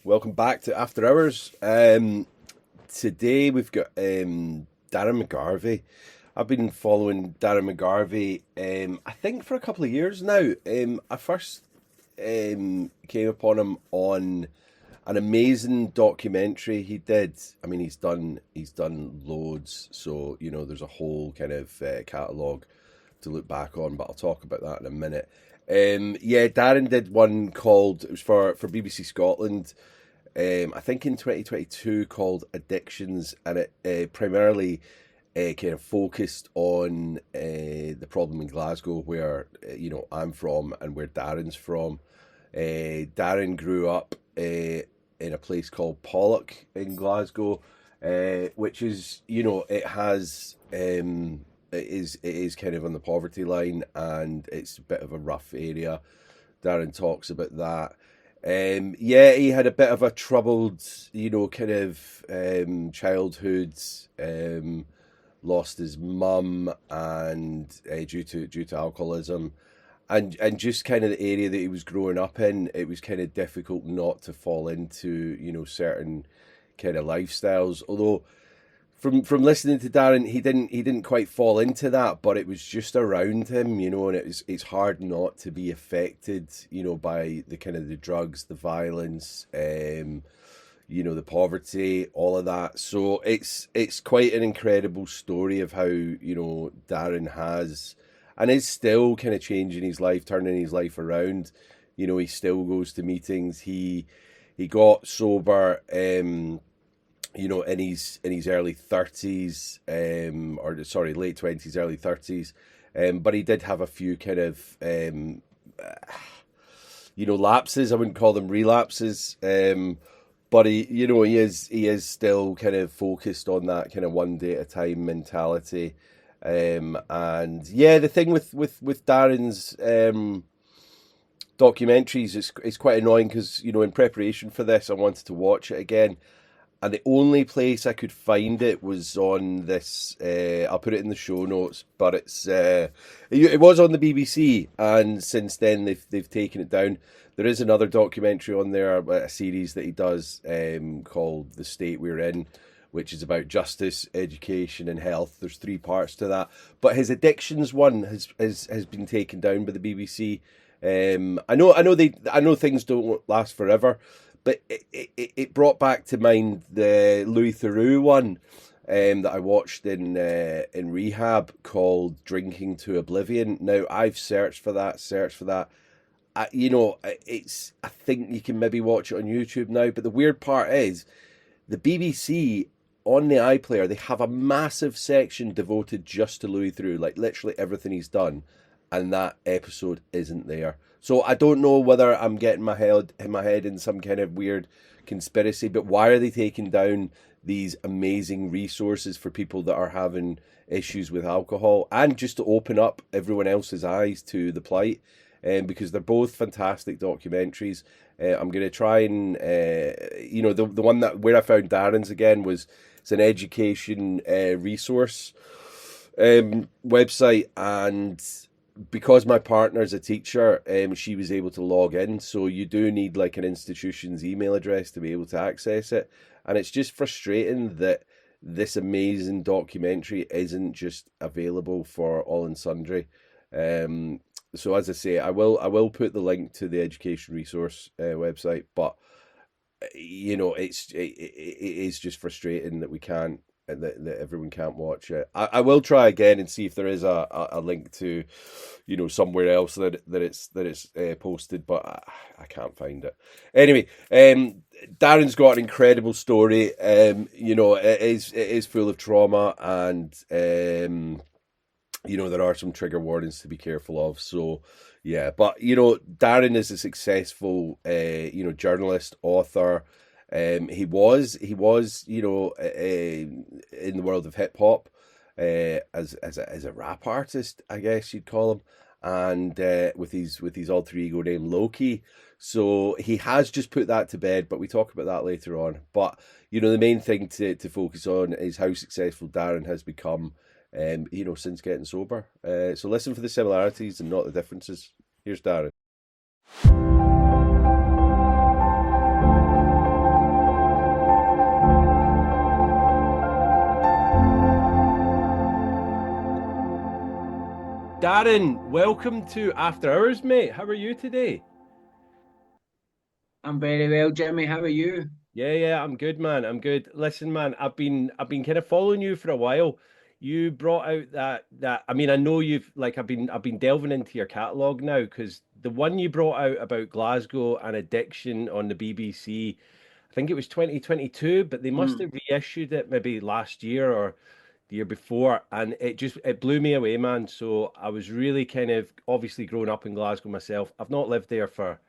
welcome back to After Hours. Today we've got Darren McGarvey. I've been following Darren McGarvey, I think for a couple of years now. I first came upon him on an amazing documentary he did. I mean, he's done loads, so there's a whole kind of catalogue to look back on, but I'll talk about that in a minute. Darren did one called, it was for BBC Scotland, I think in 2022, called Addictions, and it primarily kind of focused on the problem in Glasgow, where I'm from and where Darren's from. Darren grew up in a place called Pollok in Glasgow, which is it is kind of on the poverty line, and it's a bit of a rough area. Darren talks about that. He had a bit of a troubled, kind of childhood. Lost his mum, and due to alcoholism, and just kind of the area that he was growing up in, it was kind of difficult not to fall into certain kind of lifestyles. Although from listening to Darren, he didn't quite fall into that, but it was just around him, and it's hard not to be affected, by the kind of the drugs, the violence, the poverty, all of that. So it's quite an incredible story of how Darren has and is still kind of changing his life, turning his life around. He still goes to meetings. He got sober, in his early 30s, late 20s, early 30s. But he did have a few kind of, lapses. I wouldn't call them relapses. But he is still kind of focused on that kind of one day at a time mentality. The thing with Darren's documentaries, it's quite annoying because, in preparation for this, I wanted to watch it again. And the only place I could find it was on this. I'll put it in the show notes, but it was on the BBC, and since then they've taken it down. There is another documentary on there, a series that he does called "The State We're In," which is about justice, education, and health. There's 3 parts to that, but his addictions one has been taken down by the BBC. I know things don't last forever. But it brought back to mind the Louis Theroux one that I watched in rehab, called "Drinking to Oblivion." Now I've searched for that. I think you can maybe watch it on YouTube now. But the weird part is, the BBC on the iPlayer, they have a massive section devoted just to Louis Theroux, like literally everything he's done, and that episode isn't there. So I don't know whether I'm getting my head in some kind of weird conspiracy, but why are they taking down these amazing resources for people that are having issues with alcohol, and just to open up everyone else's eyes to the plight? Because they're both fantastic documentaries. I'm going to try and, the one where I found Darren's again it's an education resource website, and because my partner's a teacher, she was able to log in. So you do need like an institution's email address to be able to access it. And it's just frustrating that this amazing documentary isn't just available for all and sundry. So as I say, I will put the link to the education resource website, but it is just frustrating that we can't, that everyone can't watch it. I will try again and see if there is a link to, somewhere else that it's posted, but I can't find it. Anyway, Darren's got an incredible story. It is full of trauma, and there are some trigger warnings to be careful of. So yeah, but Darren is a successful journalist, author. He was in the world of hip hop, as a rap artist, I guess you'd call him, and with his alter ego name Loki. So he has just put that to bed, but we talk about that later on. But the main thing to focus on is how successful Darren has become, since getting sober. So listen for the similarities and not the differences. Here's Darren. Darren, welcome to After Hours, mate. How are you today? I'm very well, Jimmy. How are you? Yeah, I'm good, man. I'm good. Listen, man, I've been kind of following you for a while. You brought out that I mean, I know you've like I've been delving into your catalog now because the one you brought out about Glasgow and addiction on the BBC, I think it was 2022, but they must Mm. have reissued it maybe last year or the year before, and it blew me away, man. So I was really kind of obviously growing up in Glasgow myself. I've not lived there for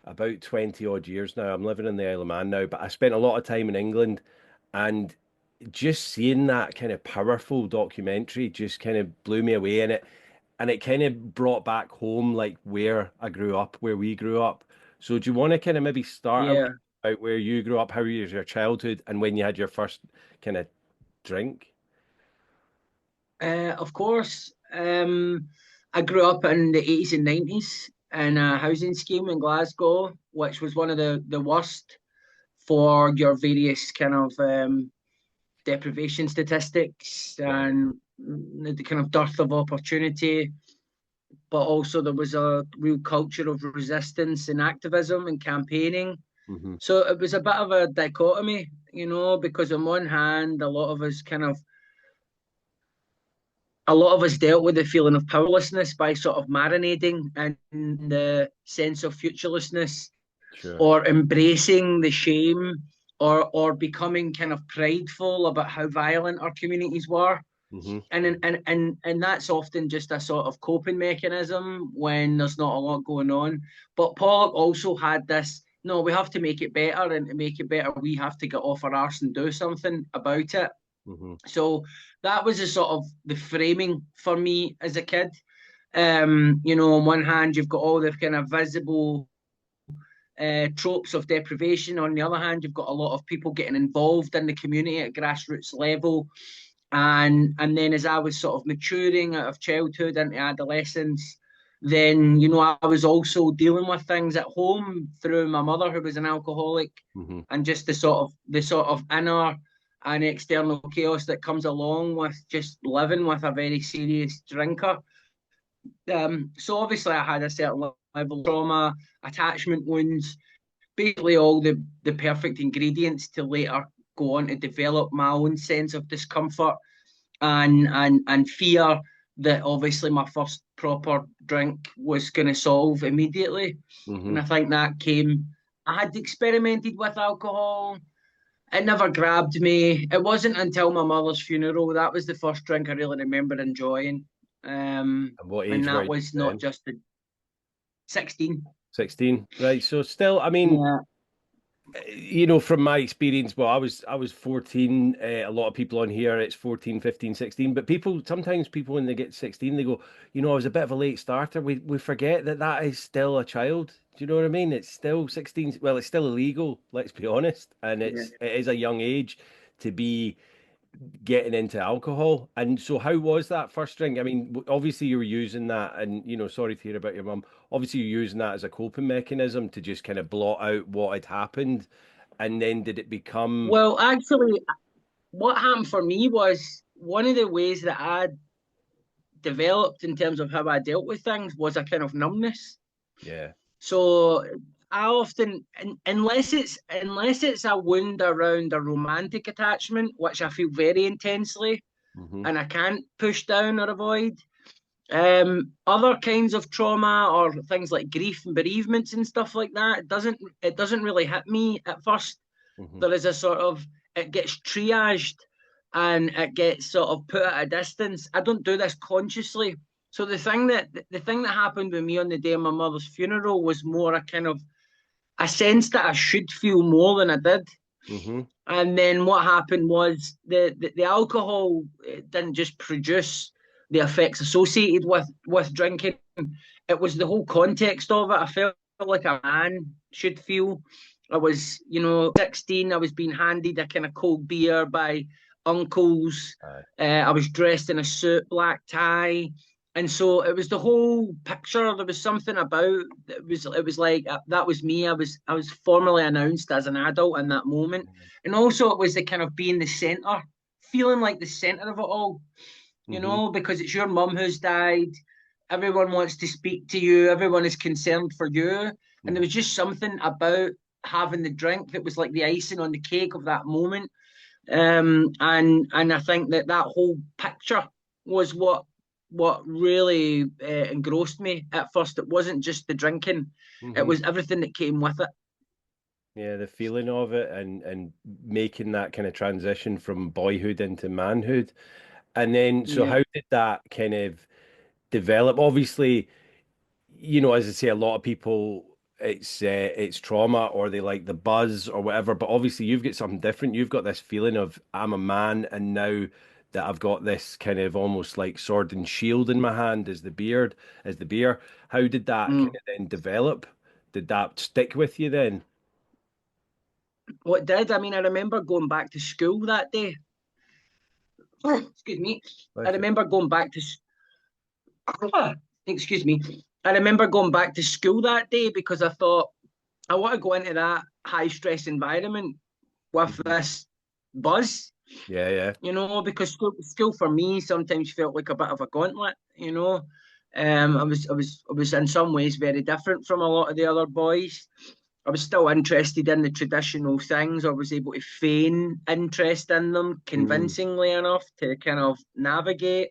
about 20 odd years now. I'm living in the Isle of Man now, but I spent a lot of time in England, and just seeing that kind of powerful documentary just kind of blew me away, and it kind of brought back home like where I grew up, where we grew up. So do you want to kind of maybe start a wee Yeah, about where you grew up, how was your childhood, and when you had your first kind of drink? of course. I grew up in the 80s and 90s in a housing scheme in Glasgow, which was one of the worst for your various kind of deprivation statistics Right. and the kind of dearth of opportunity. But also, there was a real culture of resistance and activism and campaigning. Hmm. So it was a bit of a dichotomy, because on one hand, a lot of us dealt with the feeling of powerlessness by sort of marinating in the sense of futurelessness Sure. or embracing the shame or becoming kind of prideful about how violent our communities were. Hmm. And that's often just a sort of coping mechanism when there's not a lot going on. But Pollock also had this, no, we have to make it better, and to make it better, we have to get off our arse and do something about it. Hmm. So that was a sort of the framing for me as a kid. On one hand, you've got all the kind of visible tropes of deprivation. On the other hand, you've got a lot of people getting involved in the community at grassroots level. And then as I was sort of maturing out of childhood into adolescence, then I was also dealing with things at home through my mother, who was an alcoholic, Hmm. and just the sort of inner and external chaos that comes along with just living with a very serious drinker. So obviously I had a certain level of trauma, attachment wounds, basically all the perfect ingredients to later go on to develop my own sense of discomfort and fear that obviously my first proper drink was going to solve immediately. Hmm. And I think that came. I had experimented with alcohol. It never grabbed me. It wasn't until my mother's funeral that was the first drink I really remember enjoying. And what And age were that you was not then? just the 16. 16. Right. So still, I mean, Yeah. from my experience, well, I was 14. A lot of people on here, it's 14, 15, 16. But sometimes people when they get 16, they go, I was a bit of a late starter. We forget that is still a child. Do you know what I mean? It's still 16. Well, it's still illegal, let's be honest. And Yeah. it is a young age to be getting into alcohol. And so, how was that first drink? I mean, obviously you were using that, and sorry to hear about your mum. Obviously, you're using that as a coping mechanism to just kind of blot out what had happened. And then did it become, Well, actually, what happened for me was one of the ways that I developed in terms of how I dealt with things was a kind of numbness. yeah, So I often, unless it's a wound around a romantic attachment, which I feel very intensely, hmm, and I can't push down or avoid. Other kinds of trauma or things like grief and bereavements and stuff like that, it doesn't really hit me at first. hmm, There is a sort of it gets triaged and it gets sort of put at a distance. I don't do this consciously. So the thing that happened with me on the day of my mother's funeral was more a kind of a sense that I should feel more than I did. hmm, And then what happened was the alcohol didn't just produce the effects associated with drinking. It was the whole context of it. I felt like a man should feel. I was, 16. I was being handed a kind of cold beer by uncles. aye, I was dressed in a suit, black tie, and so it was the whole picture. There was something about it was like that was me. I was formally announced as an adult in that moment, and also it was the kind of being the center, feeling like the center of it all. you Mm-hmm. know, because it's your mum who's died. Everyone wants to speak to you. Everyone is concerned for you. And there Mm-hmm. was just something about having the drink that was like the icing on the cake of that moment. And I think that that whole picture was what really engrossed me at first. It wasn't just the drinking; it Mm-hmm. was everything that came with it. Yeah, the feeling of it, and making that kind of transition from boyhood into manhood. And then, so Yeah. how did that kind of develop? Obviously, as I say, a lot of people, it's trauma, or they like the buzz or whatever. But obviously, you've got something different. You've got this feeling of, I'm a man, and now that I've got this kind of almost like sword and shield in my hand as the beer. How did that kind Mm. of then develop? Did that stick with you then? What did? I mean, I remember going back to school that day. Excuse me. I Bless you. remember going back to excuse me. I remember going back to school that day because I thought I want to go into that high stress environment with Mhm. this buzz, Yeah, yeah. you know, because school for me sometimes felt like a bit of a gauntlet, you know. I was in some ways very different from a lot of the other boys. I was still interested in the traditional things. I was able to feign interest in them Mm, convincingly enough to kind of navigate.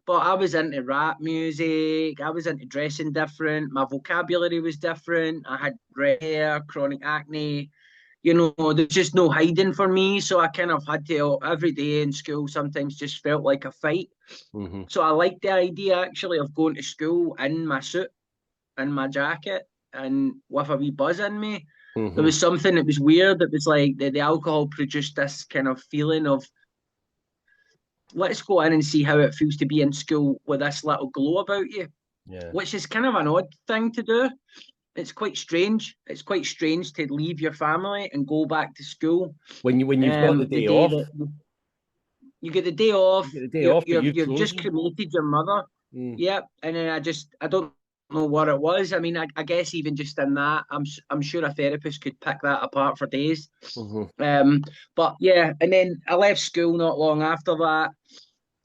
But I was into rap music. I was into dressing different. My vocabulary was different. I had red hair, chronic acne. You know, there's just no hiding for me. So I kind of had to, every day in school, sometimes just felt like a fight. hmm So I liked the idea actually of going to school in my suit and my jacket and with a wee buzz in me. There hmm was something that was weird. It was like the alcohol produced this kind of feeling of, let's go in and see how it feels to be in school with this little glow about you, Yeah. which is kind of an odd thing to do. It's quite strange. It's quite strange to leave your family and go back to school. When you've got the The day day off, that you get the day off, you get the day off, but you've you've just chosen. cremated your mother. Mm, Yep. And then I don't know what it was. I mean, I guess even just in that, I'm sure a therapist could pick that apart for days. hmm Um, but yeah, and then I left school not long after that.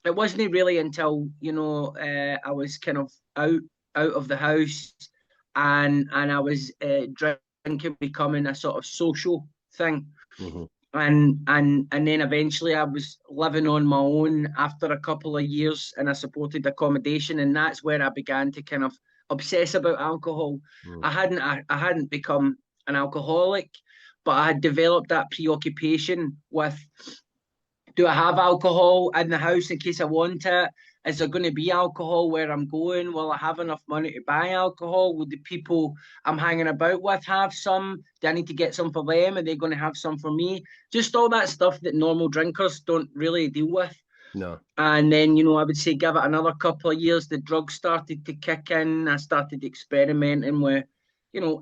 It wasn't really until I was kind of out of the house, and I was drinking becoming a sort of social thing, hmm and then eventually I was living on my own after a couple of years in a supported accommodation, and that's where I began to kind of obsess about alcohol. I hadn't become an alcoholic, but I had developed that preoccupation with, do I have alcohol in the house in case I want it? Is there going to be alcohol where I'm going? Will I have enough money to buy alcohol? Will the people I'm hanging about with have some? Do I need to get some for them? Are they going to have some for me? Just all that stuff that normal drinkers don't really deal with. No. And then, I would say give it another couple of years, the drugs started to kick in. I started experimenting with,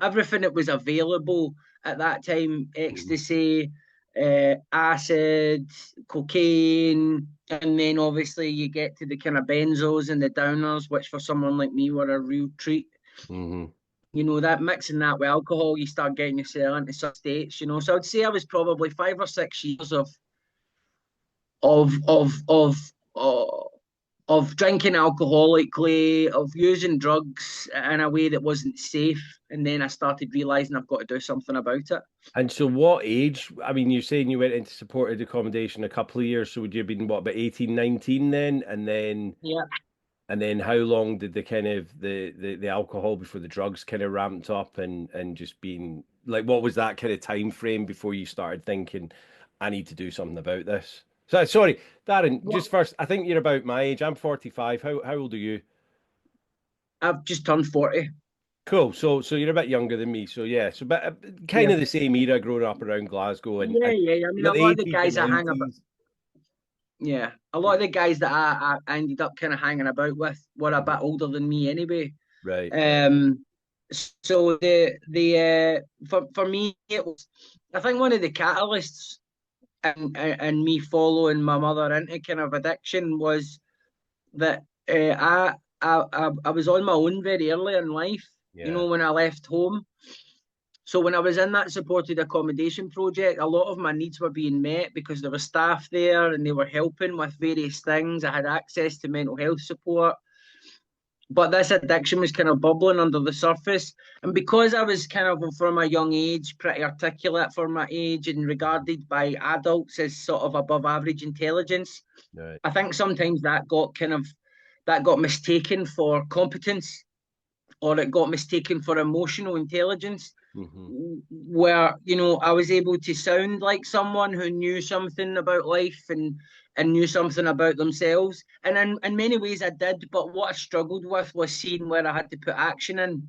everything that was available at that time, hmm ecstasy, acid, cocaine. And then obviously you get to the kind of benzos and the downers, which for someone like me were a real treat. hmm That mixing that with alcohol, you start getting yourself into some states. So I'd say I was probably 5 or 6 years of of of of of drinking alcoholically, of using drugs in a way that wasn't safe. And then I started realizing I've got to do something about it. And so what age? I mean, you're saying you went into supported accommodation a couple of years, so would you have been what, about 18, 19 then? Yeah. And then how long did the kind of the alcohol before the drugs kind of ramped up, and just being like, what was that kind of time frame before you started thinking, I need to do something about this? So sorry, Darren, What? just first, I think you're about my age. I'm 45. How old are you? I've just turned 40. Cool. So you're a bit younger than me. So yeah, so but kind Yeah. of the same era, growing up around Glasgow, and, Yeah, and yeah. I you mean, got a the lot of the 80s, the guys I hang about, 90s. yeah, a lot of the guys that I ended up kind of hanging about with were a Mhm. bit older than me anyway. Right, right. Um, so for me, it was, I think one of the catalysts and me following my mother into kind of addiction was that I was on my own very early in life. Yeah. When I left home, So when I was in that supported accommodation project, a lot of my needs were being met because there were staff there and they were helping with various things. I had access to mental health support. But this addiction was kind of bubbling under the surface. And because I was kind of from a young age, pretty articulate for my age and regarded by adults as sort of above average intelligence, Right. I think sometimes that got mistaken for competence, or it got mistaken for emotional intelligence, where, you know, I was able to sound like someone who knew something about life and knew something about themselves. And in many ways I did, but what I struggled with was seeing where I had to put action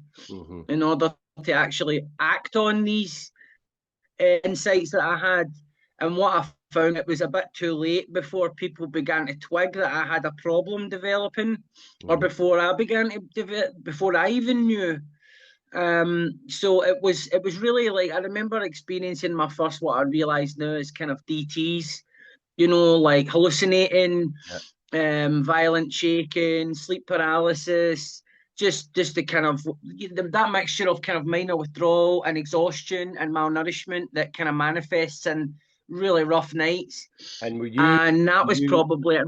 in order to actually act on these insights that I had. And what I found, it was a bit too late before people began to twig that I had a problem developing, or before I began to before I even knew. So it was really like, I remember experiencing my first, what I realise now is kind of DTs, you know, like hallucinating, violent shaking, sleep paralysis, just the kind of that mixture of kind of minor withdrawal and exhaustion and malnourishment that kind of manifests in really rough nights. And And that was you probably,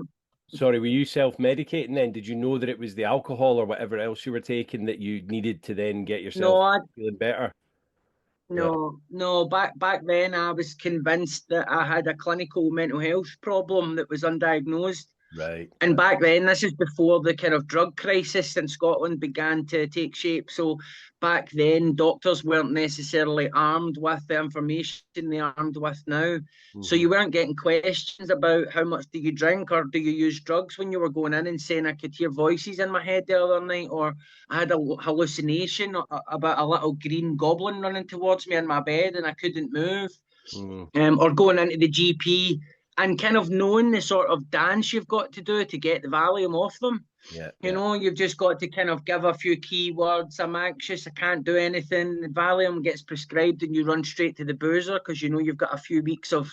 sorry, were you self-medicating then? Did you know that it was the alcohol or whatever else you were taking that you needed to then get yourself no, feeling better? Right. no. Back then, I was convinced that I had a clinical mental health problem that was undiagnosed. Right. And back then, this is before the kind of drug crisis in Scotland began to take shape. So back then, doctors weren't necessarily armed with the information they're armed with now. So you weren't getting questions about how much do you drink or do you use drugs when you were going in and saying, I could hear voices in my head the other night, or I had a hallucination about a little green goblin running towards me in my bed and I couldn't move. Or going into the GP and kind of knowing the sort of dance you've got to do to get the Valium off them. Yeah. You know, you've just got to kind of give a few keywords. I'm anxious, I can't do anything. The Valium gets prescribed and you run straight to the boozer because you know you've got a few weeks of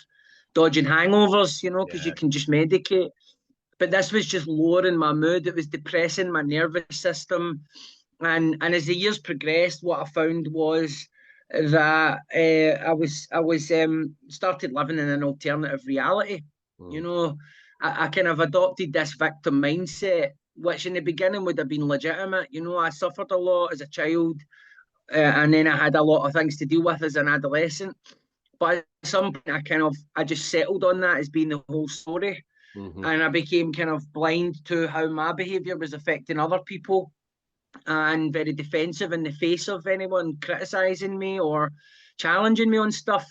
dodging hangovers, you know, because you can just medicate. But this was just lowering my mood. It was depressing my nervous system. And as the years progressed, what I found was that I was started living in an alternative reality. You know, I kind of adopted this victim mindset, which in the beginning would have been legitimate. You know, I suffered a lot as a child, and then I had a lot of things to deal with as an adolescent. But at some point, I just settled on that as being the whole story, and I became kind of blind to how my behaviour was affecting other people, and very defensive in the face of anyone criticizing me or challenging me on stuff.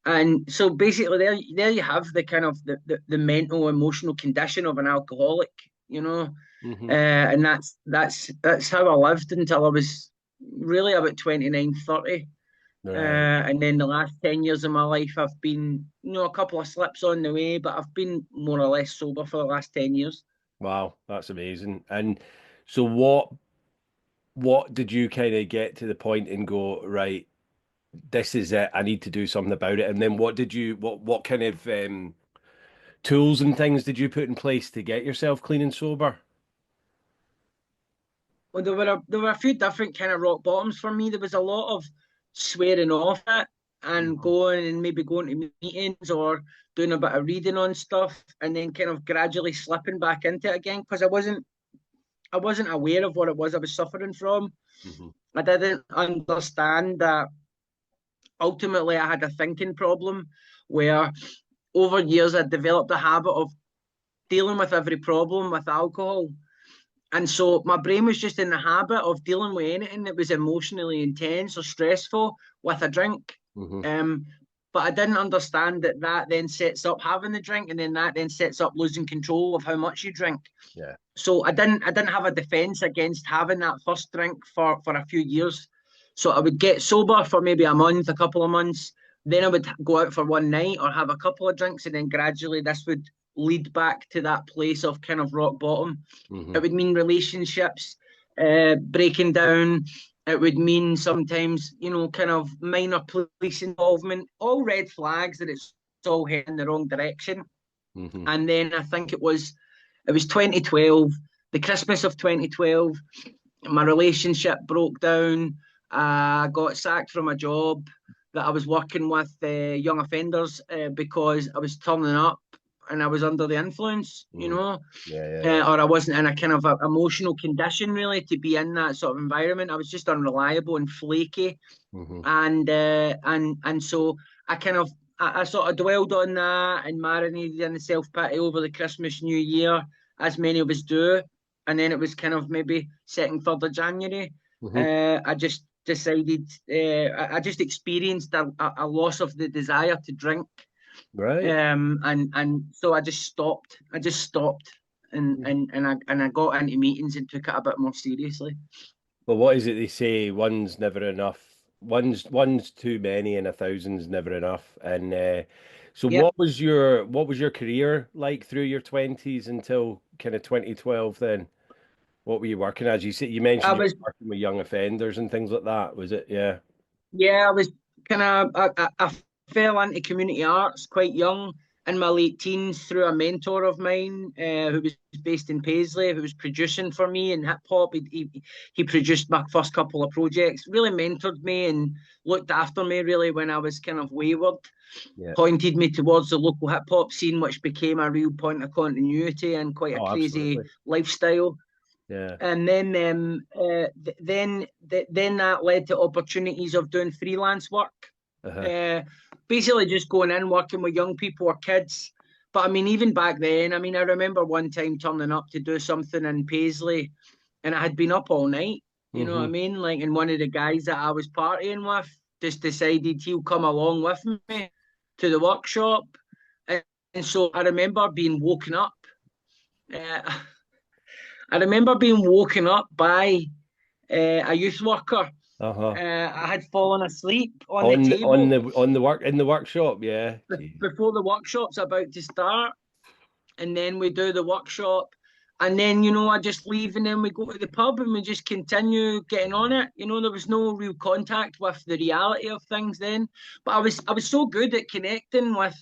And so basically there you have the kind of the mental emotional condition of an alcoholic, you know. And that's how I lived until I was really about 29, 30. Right. And then the last 10 years of my life, I've been, you know, a couple of slips on the way, but I've been more or less sober for the last 10 years. Wow, that's amazing. And so what did you kind of get to the point and go, right, this is it, I need to do something about it? And then what kind of tools and things did you put in place to get yourself clean and sober? Well, there were a few different kind of rock bottoms for me. There was a lot of swearing off it and maybe going to meetings or doing a bit of reading on stuff, and then kind of gradually slipping back into it again because I wasn't aware of what it was I was suffering from. I didn't understand that ultimately I had a thinking problem where over years I developed a habit of dealing with every problem with alcohol. And so my brain was just in the habit of dealing with anything that was emotionally intense or stressful with a drink. But I didn't understand that then sets up having the drink, and then that then sets up losing control of how much you drink. Yeah. So I didn't have a defense against having that first drink for a few years. So I would get sober for maybe a month, a couple of months. Then I would go out for one night or have a couple of drinks, and then gradually this would lead back to that place of kind of rock bottom. It would mean relationships breaking down. It would mean sometimes, you know, kind of minor police involvement, all red flags that it's all heading in the wrong direction. And then I think it was 2012, the Christmas of 2012, my relationship broke down. I got sacked from a job that I was working with young offenders because I was turning up and I was under the influence, you Mm. know, Yeah. or I wasn't in a kind of a emotional condition really to be in that sort of environment. I was just unreliable and flaky, Hmm. and so I kind of I sort of dwelled on that and marinated in the self pity over the Christmas New Year, as many of us do, and then it was kind of maybe 2nd, 3rd of January. Hmm. I just decided I just experienced a loss of the desire to drink, Right. and so I just stopped. And I got into meetings and took it a bit more seriously. But what is it they say? One's never enough. One's too many, and a thousand's never enough. And so, Yeah, what was your career like through your twenties until kind of 2012? Then, what were you working as? You I mentioned you was were working with young offenders and things like that. Was it? Yeah. Yeah, I was kind of I fell into community arts quite young in my late teens through a mentor of mine who was based in Paisley, who was producing for me in hip hop. He produced my first couple of projects, really mentored me and looked after me really when I was kind of wayward, Yeah. pointed me towards the local hip hop scene, which became a real point of continuity and quite a Oh, crazy absolutely. lifestyle. Yeah. And then that led to opportunities of doing freelance work. Uh-huh. Uh, Basically just going in, working with young people or kids. But I mean, even back then, I mean, I remember one time turning up to do something in Paisley and I had been up all night. You know what I Hmm. mean? Like, and one of the guys that I was partying with just decided he'll come along with me to the workshop. And, and so I remember being woken up. Uh, I remember being woken up by a youth worker. Uh-huh. I had fallen asleep on the On table the work in the workshop. Yeah. Jeez. before the workshop's about to start, and then we do the workshop, and then I just leave, and then we go to the pub, and we just continue getting on it. There was no real contact with the reality of things then, but I was so good at connecting with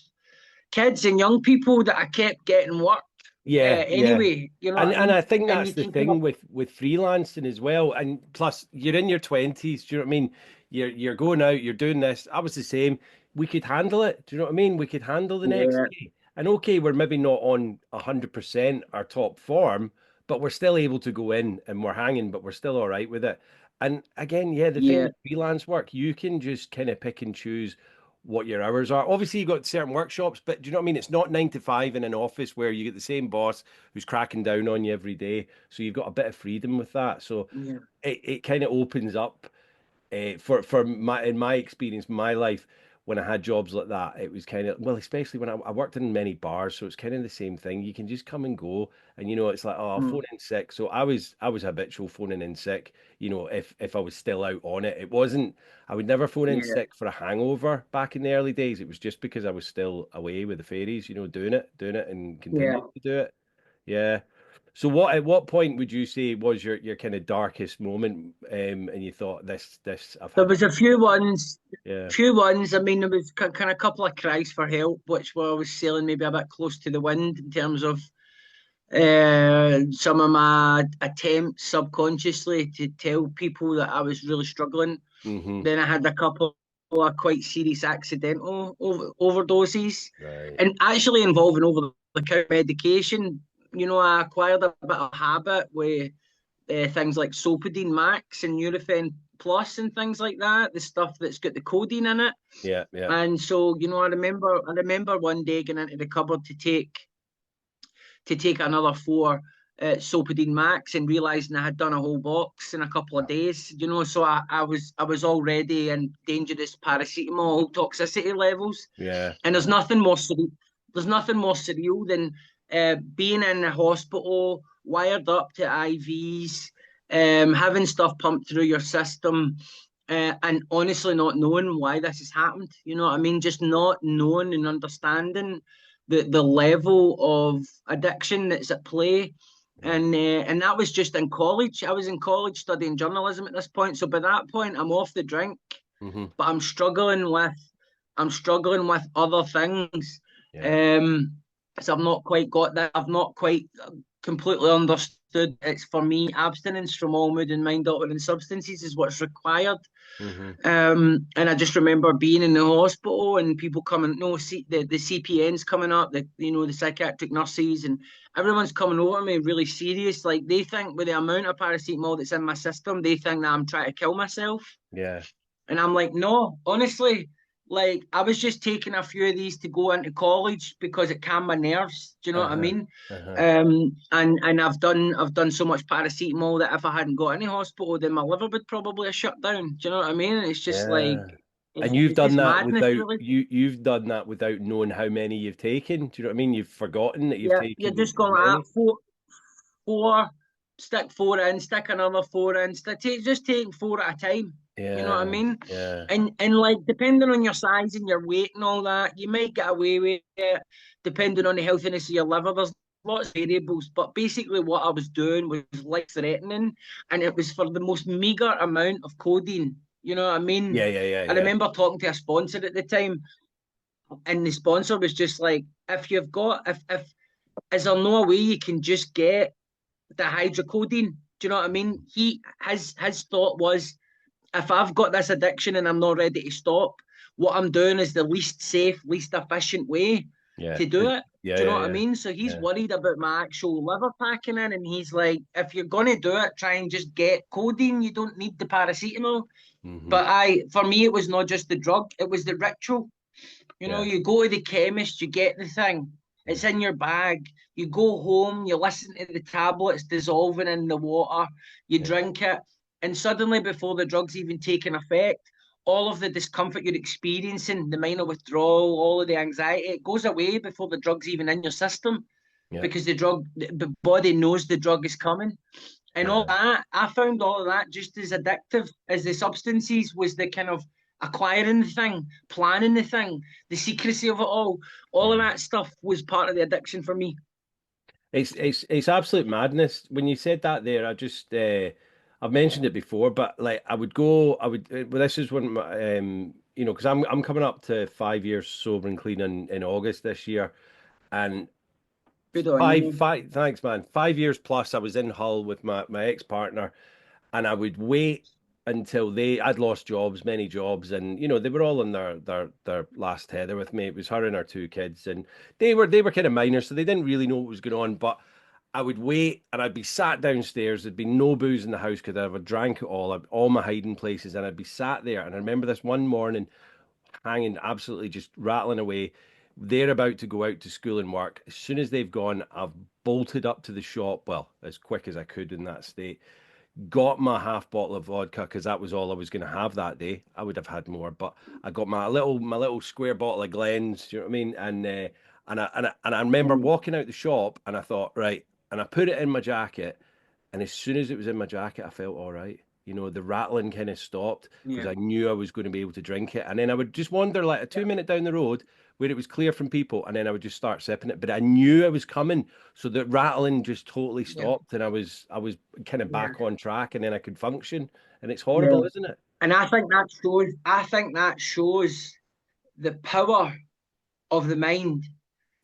kids and young people that I kept getting work. Yeah, yeah. Anyway, you know what I And mean? I think And that's you the can kind of thing with freelancing as well. And plus, you're in your twenties. Do you know what I mean? You're going out. You're doing this. I was the same. We could handle it. Do you know what I mean? We could handle the next yeah, day. And okay, we're maybe not on 100% our top form, but we're still able to go in and we're hanging, but we're still all right with it. And again, yeah, the thing yeah, with freelance work, you can just kind of pick and choose what your hours are. Obviously, you got certain workshops, but do you know what I mean? It's not 9 to 5 in an office where you get the same boss who's cracking down on you every day. So you've got a bit of freedom with that. So yeah. it kind of opens up for my in my experience, my life, when I had jobs like that, it was kind of, well, especially when I worked in many bars, so it's kind of the same thing. You can just come and go, and it's like, oh, I'll Mm, phone in sick. So I was habitual phoning in sick. If I was still out on it, it wasn't. I would never phone in yeah. sick for a hangover back in the early days. It was just because I was still away with the fairies, doing it, and Yeah. continuing to do it. Yeah. So at what point would you say was your kind of darkest moment, and you thought this I've There had was a few ones, yeah. I mean, there was kind of a couple of cries for help, which were I was sailing maybe a bit close to the wind in terms of some of my attempts subconsciously to tell people that I was really struggling. Mm-hmm. Then I had a couple of quite serious accidental overdoses, Right. and actually involving over-the-counter medication. I acquired a bit of habit with things like Sopidine Max and Nurofen Plus and things like that, the stuff that's got the codeine in it. Yeah, yeah. And so, I remember one day going into the cupboard to take another four Sopidine Max and realizing I had done a whole box in a couple of days. So I was already in dangerous paracetamol toxicity levels, Yeah. and there's nothing more surreal than being in the hospital, wired up to IVs, having stuff pumped through your system, and honestly not knowing why this has happened. You know what I mean? Just not knowing and understanding the level of addiction that's at play. And that was just in college. I was in college studying journalism at this point. So by that point, I'm off the drink, Mm-hmm. but I'm struggling with other things. Yeah. Um, so I've not quite got that. I've not quite completely understood it's for me abstinence from all mood and mind altering substances is what's required. Mm-hmm. And I just remember being in the hospital and people coming, no, the CPNs coming up, the psychiatric nurses, and everyone's coming over me really serious. Like they think with the amount of paracetamol that's in my system, they think that I'm trying to kill myself. Yeah. And I'm like, no, honestly, like I was just taking a few of these to go into college because it calmed my nerves. Do you know what I Uh-huh. mean? Uh-huh. And I've done so much paracetamol that if I hadn't got any hospital, then my liver would probably have shut down. Do you know what I mean? And it's just like Yeah. it's, And you've it's done just that madness, without really. you've done that without knowing how many you've taken. Do you know what I mean? You've forgotten that you've Yeah, you're taken just as going like that, many. four, stick four in, stick another four in, just take four at a time. You know what I Yeah. mean? Yeah. And like depending on your size and your weight and all that, you might get away with it. Depending on the healthiness of your liver, there's lots of variables. But basically, what I was doing was life threatening, and it was for the most meager amount of codeine. You know what I Yeah. mean? Yeah. Yeah. I Yeah. remember talking to a sponsor at the time, and the sponsor was just like, "If you've got, if is there no way you can just get the hydrocodone?" Do you know what I mean? His thought was, if I've got this addiction and I'm not ready to stop, what I'm doing is the least safe, least efficient way Yeah. to do it. Yeah. Do you know Yeah. what I Yeah. mean? So he's Yeah. worried about my actual liver packing in, and he's like, if you're gonna do it, try and just get codeine. You don't need the paracetamol. Mm-hmm. But for me, it was not just the drug; it was the ritual. Yeah. You go to the chemist, you get the thing, Yeah. it's in your bag. You go home, you listen to the tablets dissolving in the water, you Yeah. drink it, and suddenly, before the drug's even taken effect, all of the discomfort you're experiencing, the minor withdrawal, all of the anxiety, it goes away before the drug's even in your system Yeah. because the body knows the drug is coming. And all Uh-huh. that, I found all of that just as addictive as the substances was the kind of acquiring the thing, planning the thing, the secrecy of it all. All of Yeah. that stuff was part of the addiction for me. It's absolute madness. When you said that there, I've mentioned it before, but like well, this is when my, because I'm coming up to 5 years sober and clean in August this year, and Good on you. thanks, man. 5 years plus, I was in Hull with my ex-partner, and I would wait until I'd lost jobs, many jobs, and they were all in their last tether with me. It was her and her two kids, and they were kind of minors, so they didn't really know what was going on. But I would wait, and I'd be sat downstairs. There'd be no booze in the house because I'd have drank it all my hiding places, and I'd be sat there. And I remember this one morning, hanging, absolutely just rattling away. They're about to go out to school and work. As soon as they've gone, I've bolted up to the shop, well, as quick as I could in that state, got my half bottle of vodka because that was all I was going to have that day. I would have had more, but I got my little square bottle of Glens. Do you know what I mean? And I remember walking out the shop, and I thought, right, and I put it in my jacket, and as soon as it was in my jacket, I felt all right. The rattling kind of stopped because Yeah, I knew I was going to be able to drink it. And then I would just wander like a 2 minute down the road where it was clear from people, and then I would just start sipping it. But I knew it was coming, so the rattling just totally yeah, stopped, and I was kind of yeah, back on track, and then I could function. And it's yeah. horrible, isn't it? And I think that shows the power of the mind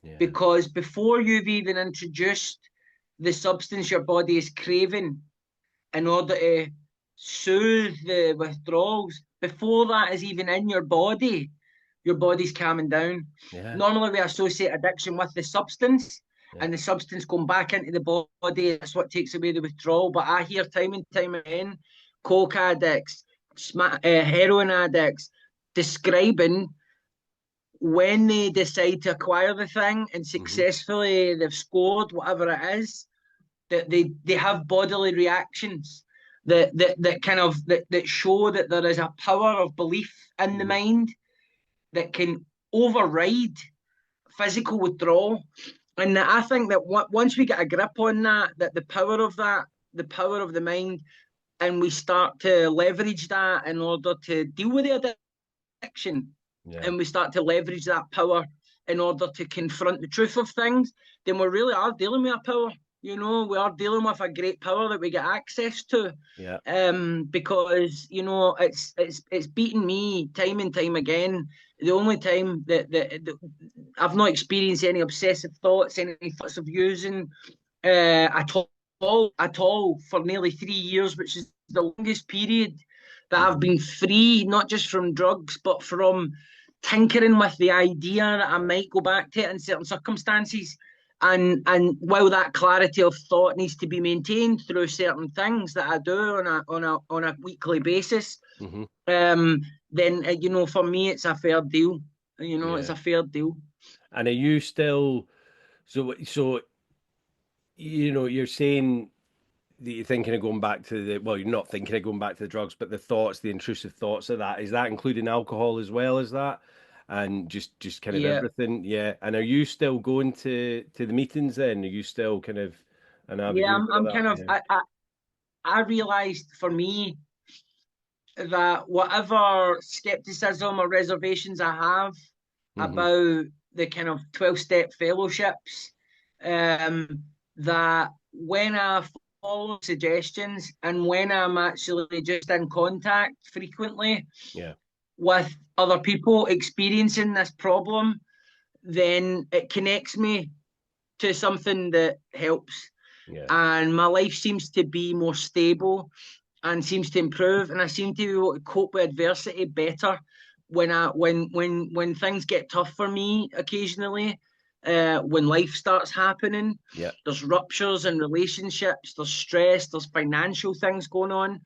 Yeah, because before you've even introduced the substance your body is craving in order to soothe the withdrawals, before that is even in your body's calming down. yeah, Normally, we associate addiction with the substance, yeah, and the substance going back into the body. That's what takes away the withdrawal. But I hear time and time again, coke addicts, heroin addicts describing when they decide to acquire the thing and hmm, successfully they've scored whatever it is, that they have bodily reactions that kind of that show that there is a power of belief in the hmm, mind that can override physical withdrawal. And I think that once we get a grip on that the power of the mind, and we start to leverage that in order to deal with the addiction, yeah, and we start to leverage that power in order to confront the truth of things, then we really are dealing with a power. We are dealing with a great power that we get access to. yeah. Because it's beaten me time and time again. The only time that I've not experienced any obsessive thoughts, any thoughts of using at all at all for nearly 3 years, which is the longest period that I've been free, not just from drugs, but from tinkering with the idea that I might go back to it in certain circumstances. And while that clarity of thought needs to be maintained through certain things that I do on a weekly basis, then for me it's a fair deal. It's a fair deal. And are you still so you're saying that you're thinking of going back to you're not thinking of going back to the drugs, but the thoughts, the intrusive thoughts of that, is that including alcohol as well as that? And just kind of Yeah. everything? Yeah. And are you still going to the meetings then? Are you still kind of an avid Yeah, user of I'm that? kind of I realized for me that whatever skepticism or reservations I have about the kind of 12-step fellowships, that when I follow suggestions and when I'm actually just in contact frequently Yeah. with other people experiencing this problem, then it connects me to something that helps. Yeah. And my life seems to be more stable and seems to improve, and I seem to be able to cope with adversity better when things get tough for me occasionally. When life starts happening, Yeah. there's ruptures in relationships, there's stress, there's financial things going on.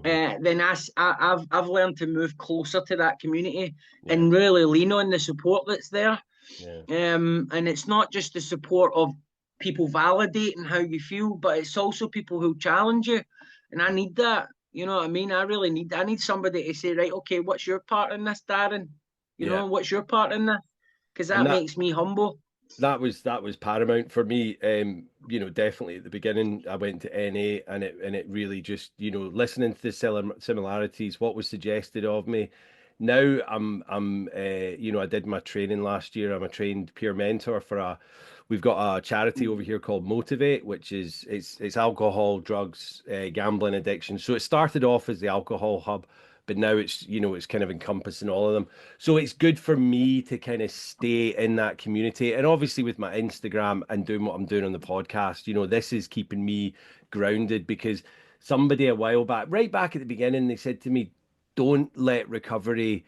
Then I've learned to move closer to that community and really lean on the support that's there. Yeah. And it's not just the support of people validating how you feel, but it's also people who challenge you. And I need that. You know what I mean? I need somebody to say, right, okay, what's your part in this, Darren? Yeah. What's your part in this? Because And that makes me humble. that was paramount for me. Definitely at the beginning, I went to NA, and it really just listening to the similarities, what was suggested of me. Now I did my training last year. I'm a trained peer mentor for we've got a charity over here called Motivate, which is it's alcohol, drugs, gambling addiction. So it started off as the alcohol hub, but now it's kind of encompassing all of them. So it's good for me to kind of stay in that community. And obviously with my Instagram and doing what I'm doing on the podcast, this is keeping me grounded, because somebody a while back, right back at the beginning, they said to me, don't let recovery,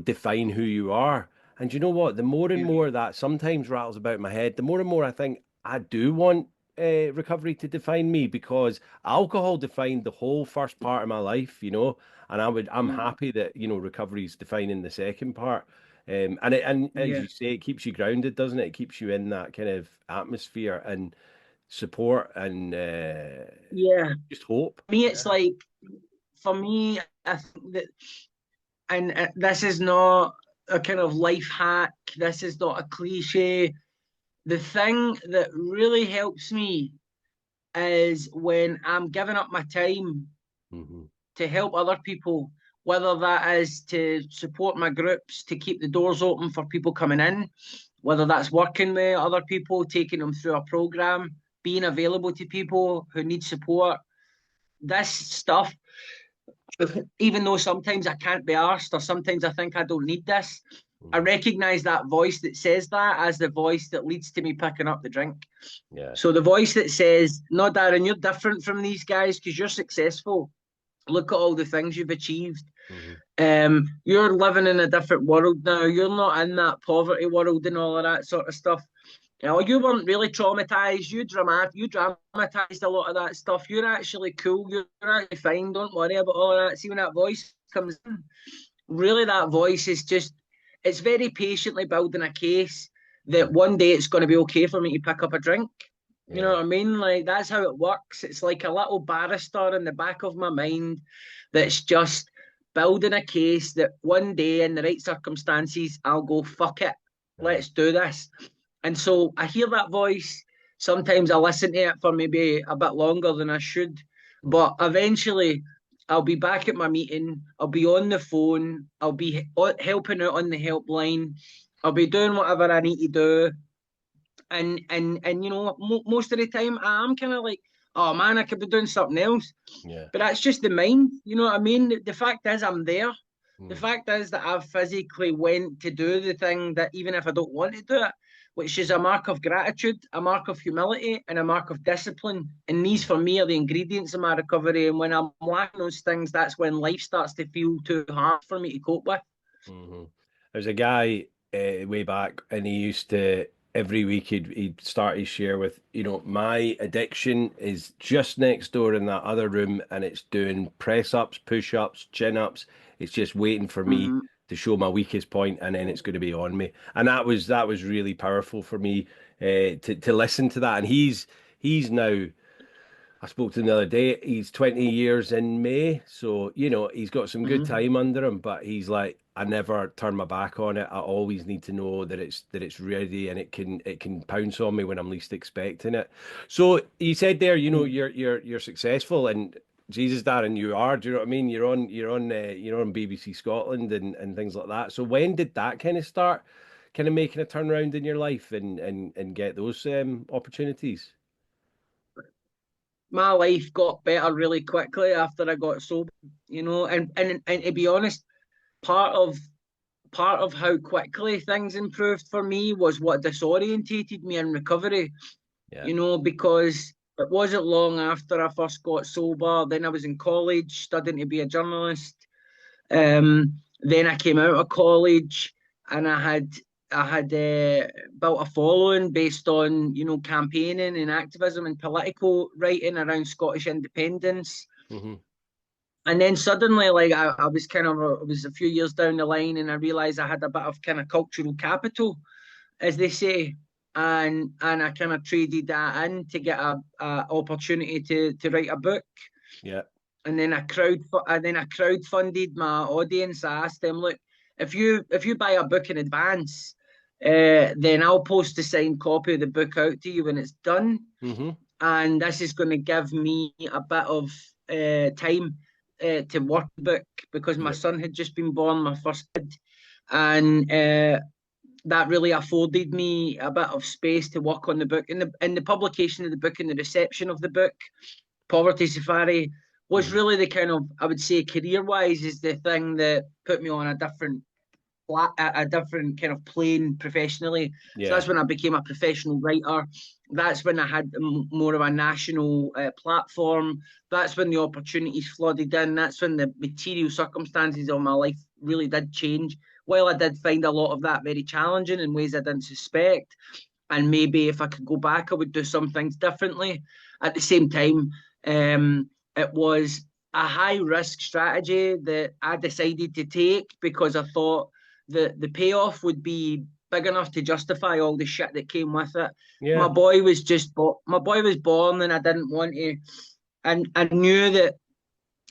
define who you are. And you know what? The more and more that sometimes rattles about in my head, the more and more I think I do want recovery to define me, because alcohol defined the whole first part of my life, and I'm happy that recovery is defining the second part. And as Yeah. you say, it keeps you grounded, doesn't it? It keeps you in that kind of atmosphere and support and Yeah. just hope. For me, it's like, for me, I think that, and this is not a kind of life hack, this is not a cliche. The thing that really helps me is when I'm giving up my time Hmm. to help other people, whether that is to support my groups, to keep the doors open for people coming in, whether that's working with other people, taking them through a program, being available to people who need support. This stuff, even though sometimes I can't be arsed, or sometimes I think I don't need this, I recognize that voice that says that as the voice that leads to me picking up the drink. Yeah. So the voice that says, no, Darren, you're different from these guys because you're successful. Look at all the things you've achieved. You're living in a different world now. You're not in that poverty world and all of that sort of stuff. You weren't really traumatized. You dramatized a lot of that stuff. You're actually cool. You're actually fine. Don't worry about all of that. See, when that voice comes in, really that voice is just, it's very patiently building a case that one day it's going to be okay for me to pick up a drink. You know what I mean? Like, that's how it works. It's like a little barrister in the back of my mind that's just building a case that one day in the right circumstances, I'll go, fuck it, let's do this. And so I hear that voice. Sometimes I listen to it for maybe a bit longer than I should. But eventually, I'll be back at my meeting. I'll be on the phone. I'll be helping out on the helpline. I'll be doing whatever I need to do. And most of the time I'm kind of like, oh man, I could be doing something else. Yeah. But that's just the mind. You know what I mean? The fact is I'm there. The fact is that I've physically went to do the thing that even if I don't want to do it, which is a mark of gratitude, a mark of humility, and a mark of discipline. And these, for me, are the ingredients of my recovery. And when I'm lacking those things, that's when life starts to feel too hard for me to cope with. Hmm. There's a guy way back, and he used to every week he'd start his share with, my addiction is just next door in that other room, and it's doing press ups, push ups, chin ups. It's just waiting for me Mm-hmm. to show my weakest point, and then it's going to be on me. And that was really powerful for me to listen to that. And he's now. I spoke to him the other day. He's 20 years in May, so he's got some good Mm-hmm. time under him. But he's like, I never turn my back on it. I always need to know that it's ready, and it can pounce on me when I'm least expecting it. So you said there, you're successful, and Jesus, Darren, you are. Do you know what I mean? You're on BBC Scotland and things like that. So when did that kind of start, kind of making a turnaround in your life and get those opportunities? My life got better really quickly after I got sober, and to be honest, part of part of how quickly things improved for me was what disorientated me in recovery, Yeah. because it wasn't long after I first got sober. Then I was in college studying to be a journalist. Then I came out of college and I had built a following based on campaigning and activism and political writing around Scottish independence. Hmm. And then suddenly, like I was it was a few years down the line, and I realised I had a bit of kind of cultural capital, as they say, and I kind of traded that in to get a opportunity to write a book. Yeah. And then I crowdfunded my audience. I asked them, look, if you buy a book in advance, then I'll post a signed copy of the book out to you when it's done, Hmm. and this is going to give me a bit of time to work the book because my Yeah. son had just been born, my first kid, and that really afforded me a bit of space to work on the book. In the publication of the book and the reception of the book, Poverty Safari was Hmm. really the kind of, I would say, career wise, is the thing that put me on a different kind of plane professionally. So Yeah. that's when I became a professional writer. That's when I had more of a national platform. That's when the opportunities flooded in. That's when the material circumstances of my life really did change. While I did find a lot of that very challenging in ways I didn't suspect, and maybe if I could go back, I would do some things differently. At the same time, it was a high risk strategy that I decided to take because I thought the payoff would be big enough to justify all the shit that came with it. Yeah. My boy was born, and I didn't want to, and I knew that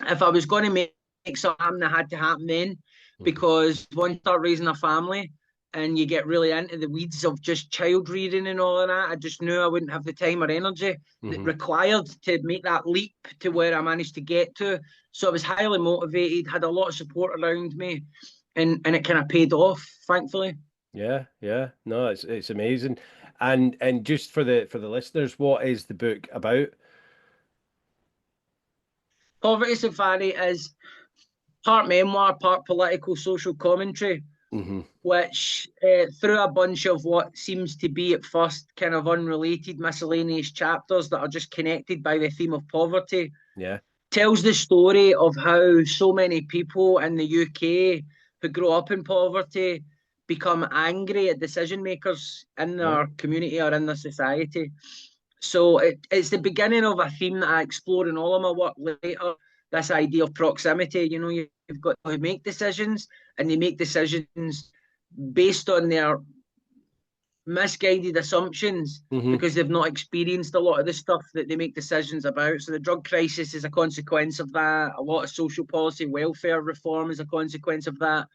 if I was going to make something happen, it had to happen then, Hmm. because once you start raising a family and you get really into the weeds of just child rearing and all of that, I just knew I wouldn't have the time or energy that Hmm. required to make that leap to where I managed to get to. So I was highly motivated, had a lot of support around me, and it kind of paid off, thankfully. Yeah. Yeah. No, it's amazing. And just for the listeners, what is the book about? Poverty Safari is part memoir, part political social commentary, Hmm. which, through a bunch of what seems to be at first kind of unrelated miscellaneous chapters that are just connected by the theme of poverty, Yeah. tells the story of how so many people in the UK who grow up in poverty become angry at decision makers in Yeah. their community or in their society. So it's the beginning of a theme that I explore in all of my work later. This idea of proximity. You've got to make decisions, and they make decisions based on their misguided assumptions Hmm. because they've not experienced a lot of the stuff that they make decisions about. So the drug crisis is a consequence of that. A lot of social policy welfare reform is a consequence of that.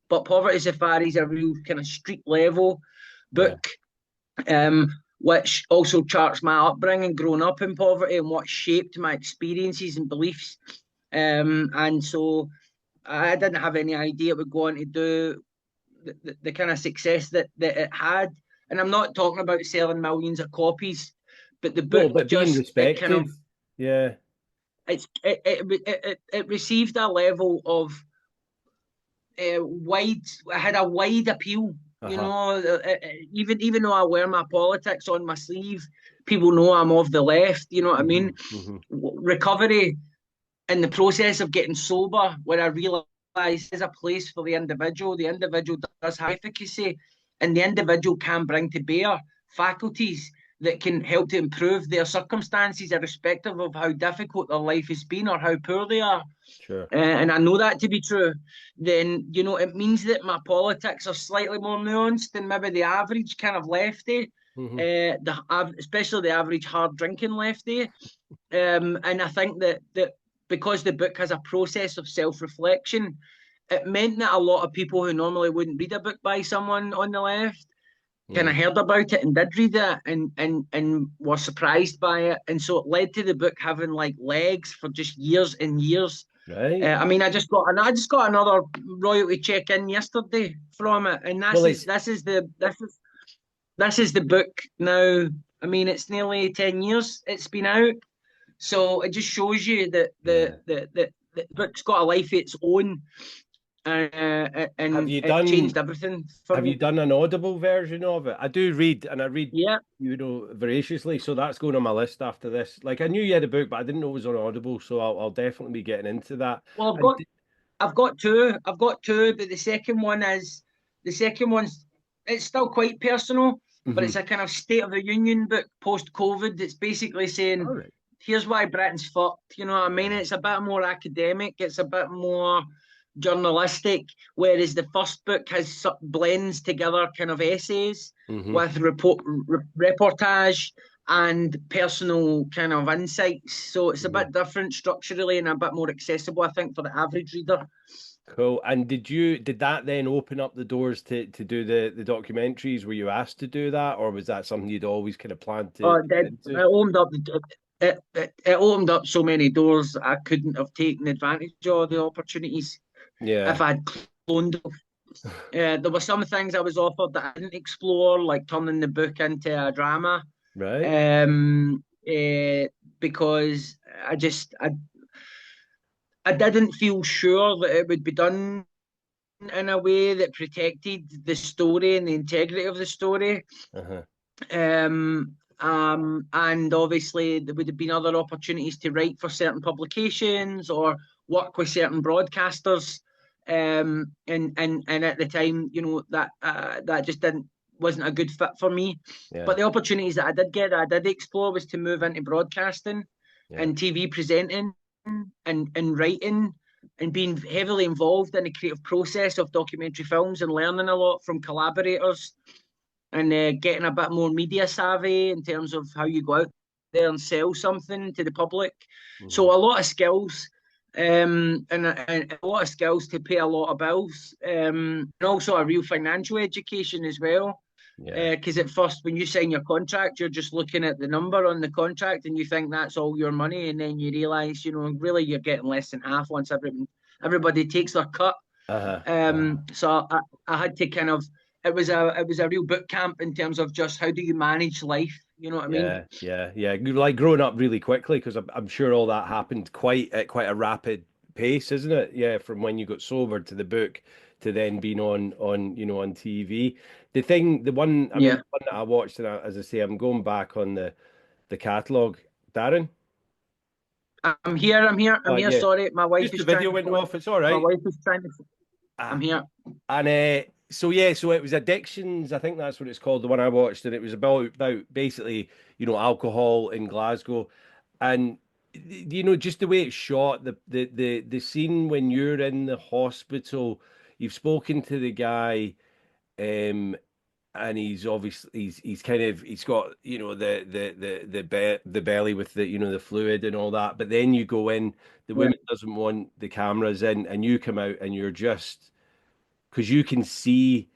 But Poverty Safari is a real kind of street level Yeah. book, um, which also charts my upbringing, growing up in poverty, and what shaped my experiences and beliefs. And so I didn't have any idea it would go on to do the kind of success that it had. And I'm not talking about selling millions of copies, but the No, book but being just it kind of respected. Yeah. it received a level of wide. It had a wide appeal You Uh-huh. know, even though I wear my politics on my sleeve, people know I'm of the left. You know what I Hmm. mean? Hmm. Recovery in the process of getting sober, where I realised there's a place for the individual. The individual does have efficacy, and the individual can bring to bear faculties that can help to improve their circumstances, irrespective of how difficult their life has been or how poor they are. Sure. And I know that to be true. Then, you know, it means that my politics are slightly more nuanced than maybe the average kind of lefty, Hmm. especially the average hard drinking lefty. And I think that because the book has a process of self-reflection, it meant that a lot of people who normally wouldn't read a book by someone on the left kind of Mm. heard about it and did read it and were surprised by it. And so it led to the book having like legs for just years and years. Right. I mean, I just got another royalty check in yesterday from it, and Well, it's this is the book now. I mean, it's nearly 10 years it's been out. So it just shows you that yeah. the book's got a life of its own, Have and you it done changed everything for have me. you done an audible version of it? I do read, and I read, Yeah. voraciously, so that's going on my list after this. Like I knew you had a book, but I didn't know it was on Audible, so I'll definitely be getting into that. Well, And I've got two. I've got two, but the second one's it's still quite personal, but mhm. it's a kind of State of the Union book post COVID. It's basically saying, All right. here's why Britain's fucked. You know what I mean? Yeah. It's a bit more academic. It's a bit more journalistic, whereas the first book blends together kind of essays Hmm. with reportage and personal kind of insights. So it's a Hmm. bit different structurally and a bit more accessible, I think, for the average reader. Cool. And did that then open up the doors to do the documentaries? Were you asked to do that, or was that something you'd always kind of planned to It did. get It into? opened up it opened up so many doors I couldn't have taken advantage of the opportunities if Yeah. I'd cloned. There were some things I was offered that I didn't explore, like turning the book into a drama, Right. um, uh, because I didn't feel sure that it would be done in a way that protected the story and the integrity of the story. Uh-huh. And obviously there would have been other opportunities to write for certain publications or work with certain broadcasters. And at the time, you know, that just didn't wasn't a good fit for me. Yeah. But the opportunities that I did get, that I did explore, was to move into broadcasting Yeah. and TV presenting and writing and being heavily involved in the creative process of documentary films and learning a lot from collaborators and getting a bit more media savvy in terms of how you go out there and sell something to the public. Hmm. So a lot of skills, and a lot of skills to pay a lot of bills, and also a real financial education as well. Yeah. Because at first, when you sign your contract, you're just looking at the number on the contract and you think that's all your money, and then you realise, you know, really you're getting less than half once everybody takes their cut. Uh-huh. Uh-huh. So I had to kind of it was a real boot camp in terms of just how do you manage life. You know what I mean? Yeah, yeah, yeah. Like growing up really quickly because I'm sure all that happened quite at quite a rapid pace, isn't it? Yeah, from when you got sober to the book to then being on TV. The one, I mean, Yeah. the one that I watched, and as I say, I'm going back on the catalog. Darren? I'm here. I'm here. I'm Oh here. yeah, Sorry, my wife just the is trying video to went phone. off. It's all My right. wife is trying to. I'm Ah, here. and so yeah, so it was Addictions. I think that's what it's called. The one I watched, and it was about basically alcohol in Glasgow, and just the way it's shot, the scene when you're in the hospital, you've spoken to the guy, um, and he's obviously he's kind of he's got the belly with the fluid and all that, but then you go in, the Yeah. woman doesn't want the cameras in, and you come out and you're just because you can see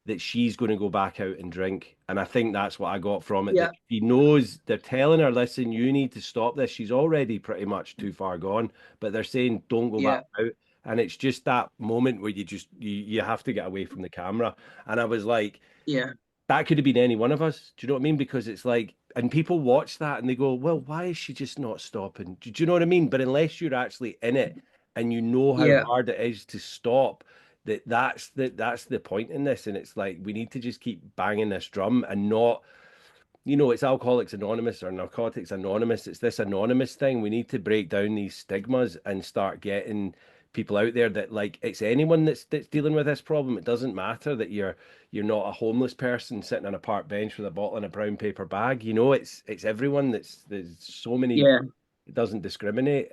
that she's going to go back out and drink. And I think that's what I got from it. That Yeah. she knows they're telling her, listen, you need to stop this. She's already pretty much too far gone, but they're saying, don't go back Yeah. out. And it's just that moment where you have to get away from the camera. And I was like, Yeah. that could have been any one of us. Do you know what I mean? Because it's like, and people watch that and they go, well, why is she just not stopping? Do you know what I mean? But unless you're actually in it and you know how Yeah. hard it is to stop, that's the point in this, and it's like we need to just keep banging this drum and not, you know, it's Alcoholics Anonymous or Narcotics Anonymous. It's this anonymous thing. We need to break down these stigmas and start getting people out there that, like, it's anyone that's dealing with this problem. It doesn't matter that you're not a homeless person sitting on a park bench with a bottle and a brown paper bag. You know, it's everyone. There's so many. Yeah. It doesn't discriminate.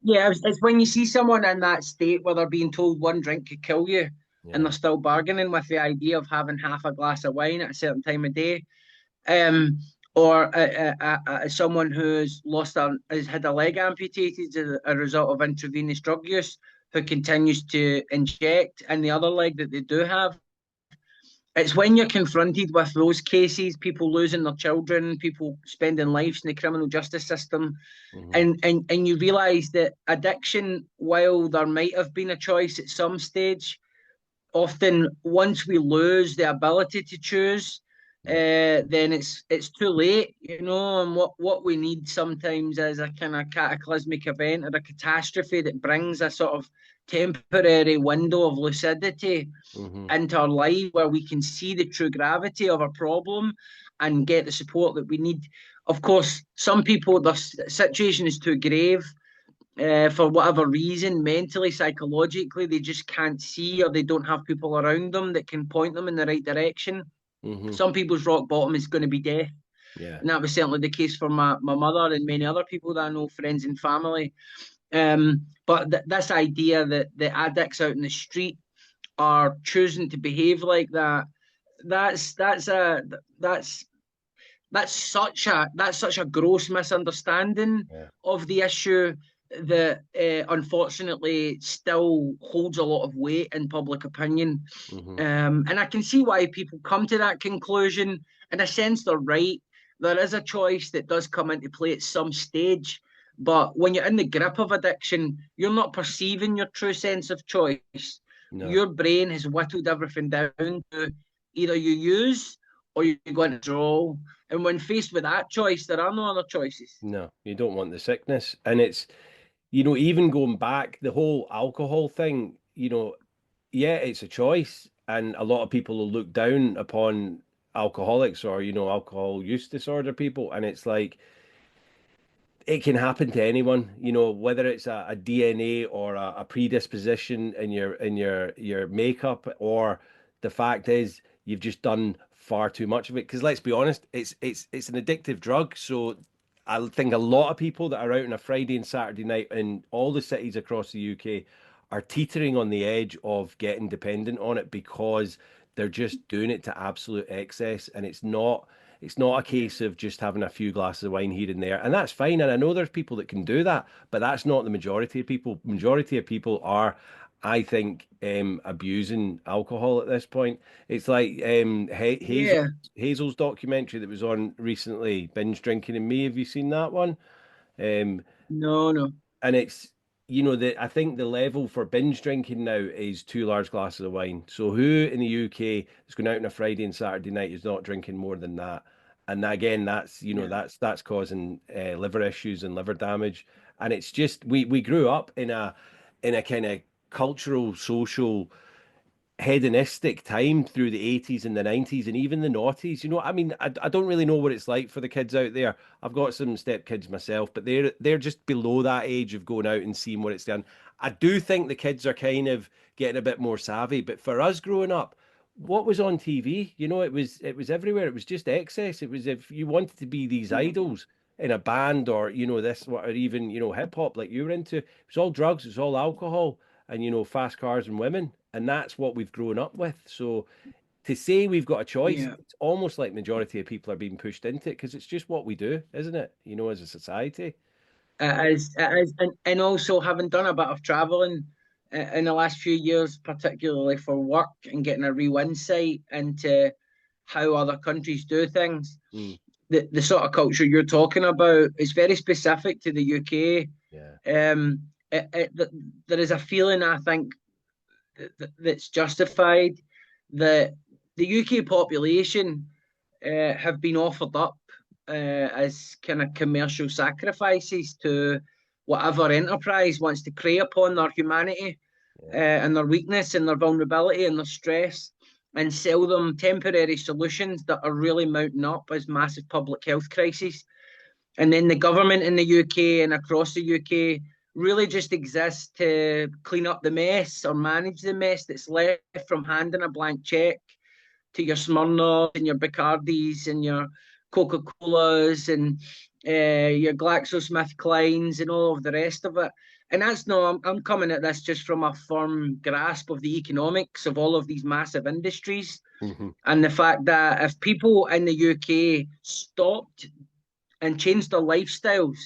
Yeah, it's when you see someone in that state where they're being told one drink could kill you, and Yeah. they're still bargaining with the idea of having half a glass of wine at a certain time of day. Um, or someone who's has had a leg amputated as a result of intravenous drug use, who continues to inject in the other leg that they do have. It's when you're confronted with those cases, people losing their children, people spending lives in the criminal justice system, Hmm. and you realise that addiction, while there might have been a choice at some stage, often once we lose the ability to choose, Yeah. then it's too late, you know. And what we need sometimes is a kind of cataclysmic event or a catastrophe that brings a sort of temporary window of lucidity Hmm. into our life where we can see the true gravity of our problem and get the support that we need. Of course, some people, the situation is too grave for whatever reason, mentally, psychologically, they just can't see, or they don't have people around them that can point them in the right direction. Hmm. Some people's rock bottom is going to be death. Yeah. And that was certainly the case for my mother and many other people that I know, friends and family. But this idea that the addicts out in the street are choosing to behave like that, that's that's a that's that's such a gross misunderstanding Yeah. of the issue that unfortunately still holds a lot of weight in public opinion. Hmm. And I can see why people come to that conclusion. In a sense, they're right. There is a choice that does come into play at some stage. But when you're in the grip of addiction, you're not perceiving your true sense of choice. No. Your brain has whittled everything down to either you use or you go into withdrawal. And when faced with that choice, there are no other choices. No, you don't want the sickness. And it's, you know, even going back, the whole alcohol thing, you know, yeah, it's a choice. And a lot of people will look down upon alcoholics or, you know, alcohol use disorder people. And it's like, it can happen to anyone, you know, whether it's a DNA or a predisposition in your makeup, or the fact is you've just done far too much of it. Because let's be honest, it's an addictive drug. So I think a lot of people that are out on a Friday and Saturday night in all the cities across the UK are teetering on the edge of getting dependent on it because they're just doing it to absolute excess, and it's not a case of just having a few glasses of wine here and there, and that's fine. And I know there's people that can do that, but that's not the majority of people. Majority of people are, I think, abusing alcohol at this point. It's like Yeah, Hazel's documentary that was on recently, Binge Drinking and Me. Have you seen that one? Um, no, no. and it's, you know, I think the level for binge drinking now is two large glasses of wine. So who in the UK is going out on a Friday and Saturday night is not drinking more than that? And again, that's, you know, Yeah, that's causing liver issues and liver damage. And it's just, we grew up in a kind of cultural, social, hedonistic time through the 80s and the 90s and even the noughties. You know, I mean, I don't really know what it's like for the kids out there. I've got some stepkids myself, but they're just below that age of going out and seeing what it's done. I do think the kids are kind of getting a bit more savvy, but for us growing up, what was on TV? You know, it was everywhere. It was just excess. It was, if you wanted to be these yeah, idols in a band, or, you know, this, or even, you know, hip hop like you were into, it was all drugs, it was all alcohol, and, you know, fast cars and women, and that's what we've grown up with. So to say we've got a choice, yeah. it's almost like majority of people are being pushed into it because it's just what we do, isn't it? You know, as a society. It is, and also having done a bit of traveling in the last few years, particularly for work and getting a real insight into how other countries do things. Mm, The sort of culture you're talking about is very specific to the UK. yeah. There is a feeling, I think, that's justified that the UK population have been offered up as kind of commercial sacrifices to whatever enterprise wants to prey upon their humanity. and their weakness and their vulnerability and their stress, and sell them temporary solutions that are really mounting up as massive public health crises. And then the government in the UK and across the UK really just exists to clean up the mess or manage the mess that's left from handing a blank check to your Smirnoff and your Bacardis and your Coca-Colas and your GlaxoSmithKlines and all of the rest of it. And that's no, I'm coming at this just from a firm grasp of the economics of all of these massive industries, Mm-hmm. and the fact that if people in the UK stopped and changed their lifestyles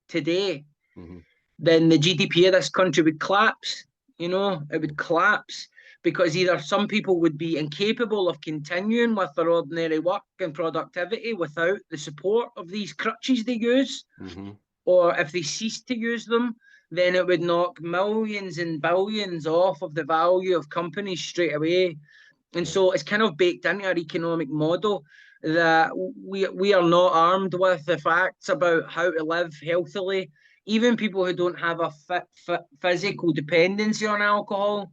today, Mm-hmm. then the GDP of this country would collapse. You know, it would collapse because either some people would be incapable of continuing with their ordinary work and productivity without the support of these crutches they use, Mm-hmm. or if they cease to use them, then it would knock millions and billions off of the value of companies straight away. And Yeah. so it's kind of baked into our economic model that we are not armed with the facts about how to live healthily. Even people who don't have a physical dependency on alcohol,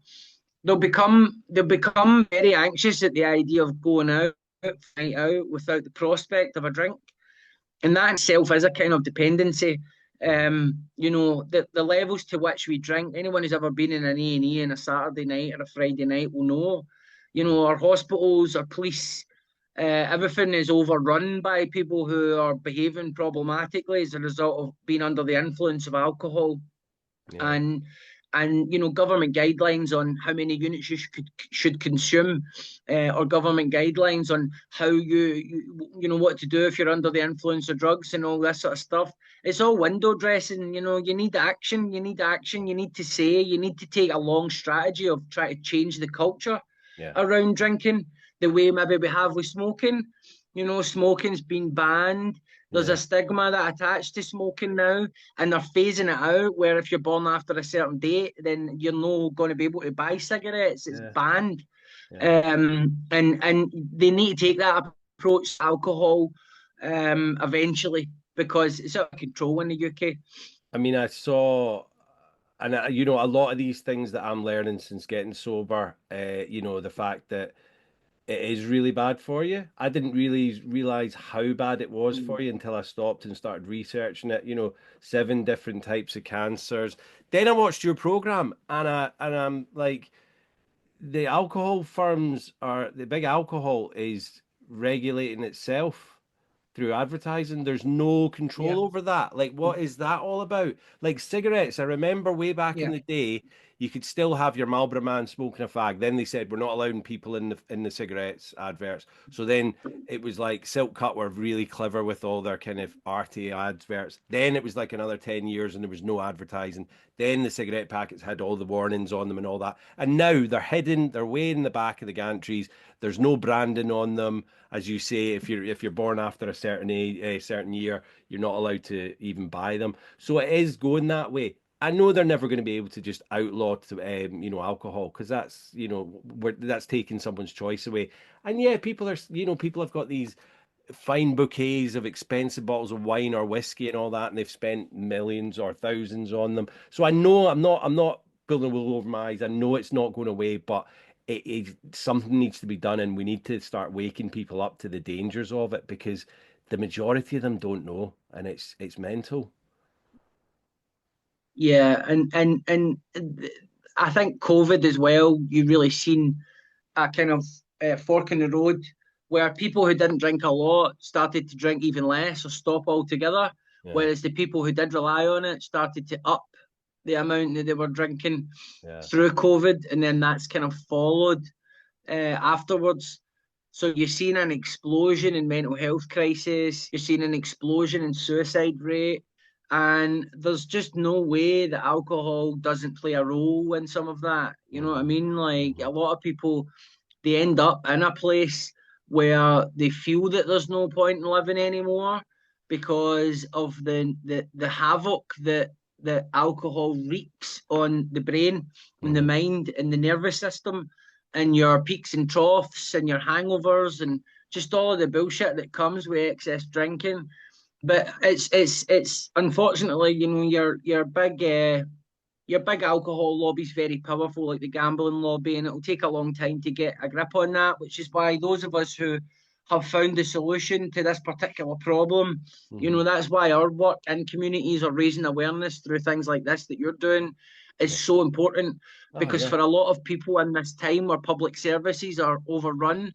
they'll become very anxious at the idea of going out, night out without the prospect of a drink, and that itself is a kind of dependency. The levels to which we drink. Anyone who's ever been in an A&E on a Saturday night or a Friday night will know. Our hospitals, our police, everything is overrun by people who are behaving problematically as a result of being under the influence of alcohol. Yeah. And government guidelines on how many units you should consume, or government guidelines on how you know what to do if you're under the influence of drugs and all this sort of stuff. It's all window dressing. You need action. You need to say. You need to take a long strategy of trying to change the culture Yeah. around drinking, the way maybe we have with smoking. Smoking's been banned. There's Yeah. a stigma that attached to smoking now, and they're phasing it out. Where if you're born after a certain date, then you're not going to be able to buy cigarettes. It's Yeah. banned. Yeah. And they need to take that approach to alcohol, eventually, because it's out of control in the UK. I mean, I saw, and a lot of these things that I'm learning since getting sober, the fact that it is really bad for you. I didn't really realize how bad it was Mm. for you until I stopped and started researching it. 7 different types of cancers. Then I watched your program, and I'm like, the big alcohol is regulating itself through advertising. There's no Yeah, control over that. Like, what is that all about? Like cigarettes, I remember way back in yeah, the day, you could still have your Marlboro Man smoking a fag. Then they said we're not allowing people in the cigarettes adverts. So then it was like Silk Cut were really clever with all their kind of arty adverts. Then it was like another 10 years and there was no advertising. Then the cigarette packets had all the warnings on them and all that. And now they're hidden, they're way in the back of the gantries. There's no branding on them. As you say, if you're born after a certain age, a certain year, you're not allowed to even buy them. So it is going that way. I know they're never going to be able to just outlaw, alcohol, because that's taking someone's choice away. And yeah, people have got these fine bouquets of expensive bottles of wine or whiskey and all that, and they've spent millions or thousands on them. So I know I'm not pulling the wool over my eyes. I know it's not going away, but something needs to be done, and we need to start waking people up to the dangers of it because the majority of them don't know, and it's mental. yeah. And I think COVID as well. You really seen a kind of fork in the road where people who didn't drink a lot started to drink even less or stop altogether, Yeah, whereas the people who did rely on it started to up the amount that they were drinking yeah, through COVID, and then that's kind of followed afterwards. So you're seeing an explosion in mental health crisis, you're seeing an explosion in suicide rate, and there's just no way that alcohol doesn't play a role in some of that. You know what I hmm, mean? Like hmm, a lot of people, they end up in a place where they feel that there's no point in living anymore because of the havoc that alcohol wreaks on the brain and the hmm. mind and the nervous system, and your peaks and troughs and your hangovers and just all of the bullshit that comes with excess drinking. But it's unfortunately, your big your big alcohol lobby's very powerful, like the gambling lobby, and it'll take a long time to get a grip on that, which is why those of us who have found the solution to this particular problem, that's why our work in communities or raising awareness through things like this that you're doing is so important. Because for a lot of people in this time where public services are overrun,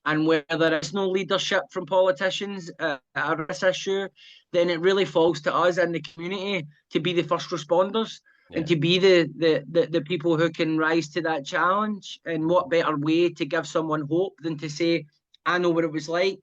and where there is no leadership from politicians at this issue, then it really falls to us in the community to be the first responders and to be the people who can rise to that challenge. And what better way to give someone hope than to say, I know what it was like.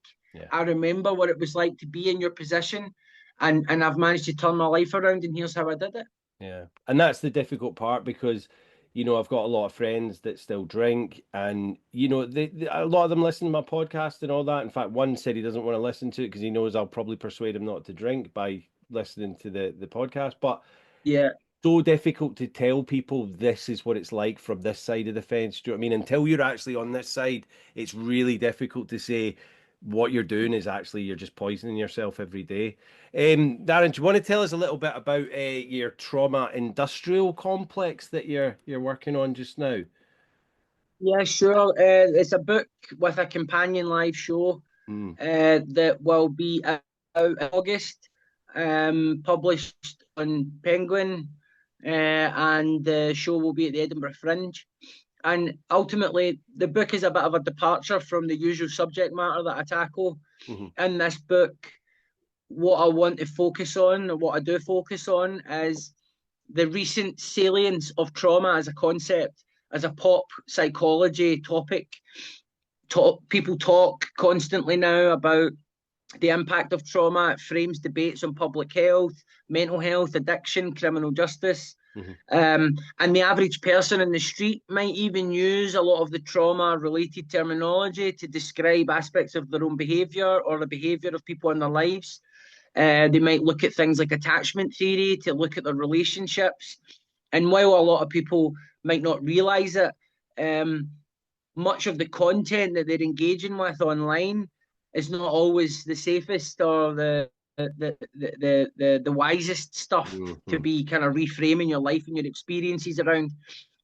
I remember what it was like to be in your position, and I've managed to turn my life around, and here's how I did it. Yeah. And that's the difficult part because, I've got a lot of friends that still drink and, a lot of them listen to my podcast and all that. In fact, one said he doesn't want to listen to it because he knows I'll probably persuade him not to drink by listening to the podcast. But yeah, so difficult to tell people this is what it's like from this side of the fence. Do you know what I mean? Until you're actually on this side, it's really difficult to say what you're doing is actually you're just poisoning yourself every day. Darren, do you want to tell us a little bit about your trauma industrial complex that you're working on just now? Yeah, sure. It's a book with a companion live show that will be out in August, published on Penguin, and the show will be at the Edinburgh Fringe. And ultimately, the book is a bit of a departure from the usual subject matter that I tackle. In this book, what I want to focus on, or what I do focus on, is the recent salience of trauma as a concept, as a pop psychology topic. People talk constantly now about the impact of trauma. It frames debates on public health, mental health, addiction, criminal justice. And the average person in the street might even use a lot of the trauma-related terminology to describe aspects of their own behaviour or the behaviour of people in their lives. They might look at things like attachment theory to look at their relationships. And while a lot of people might not realise it, much of the content that they're engaging with online is not always the safest or the wisest stuff to be kind of reframing your life and your experiences around.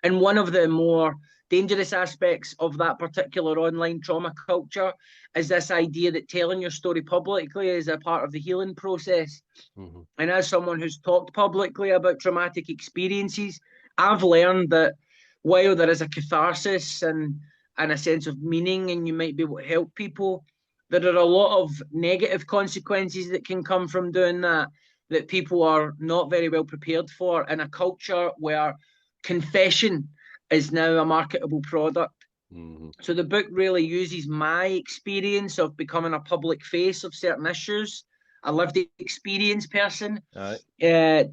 And one of the more dangerous aspects of that particular online trauma culture is this idea that telling your story publicly is a part of the healing process. And as someone who's talked publicly about traumatic experiences, I've learned that while there is a catharsis and a sense of meaning, and you might be able to help people, there are a lot of negative consequences that can come from doing that people are not very well prepared for in a culture where confession is now a marketable product. So the book really uses my experience of becoming a public face of certain issues, a lived experience person, to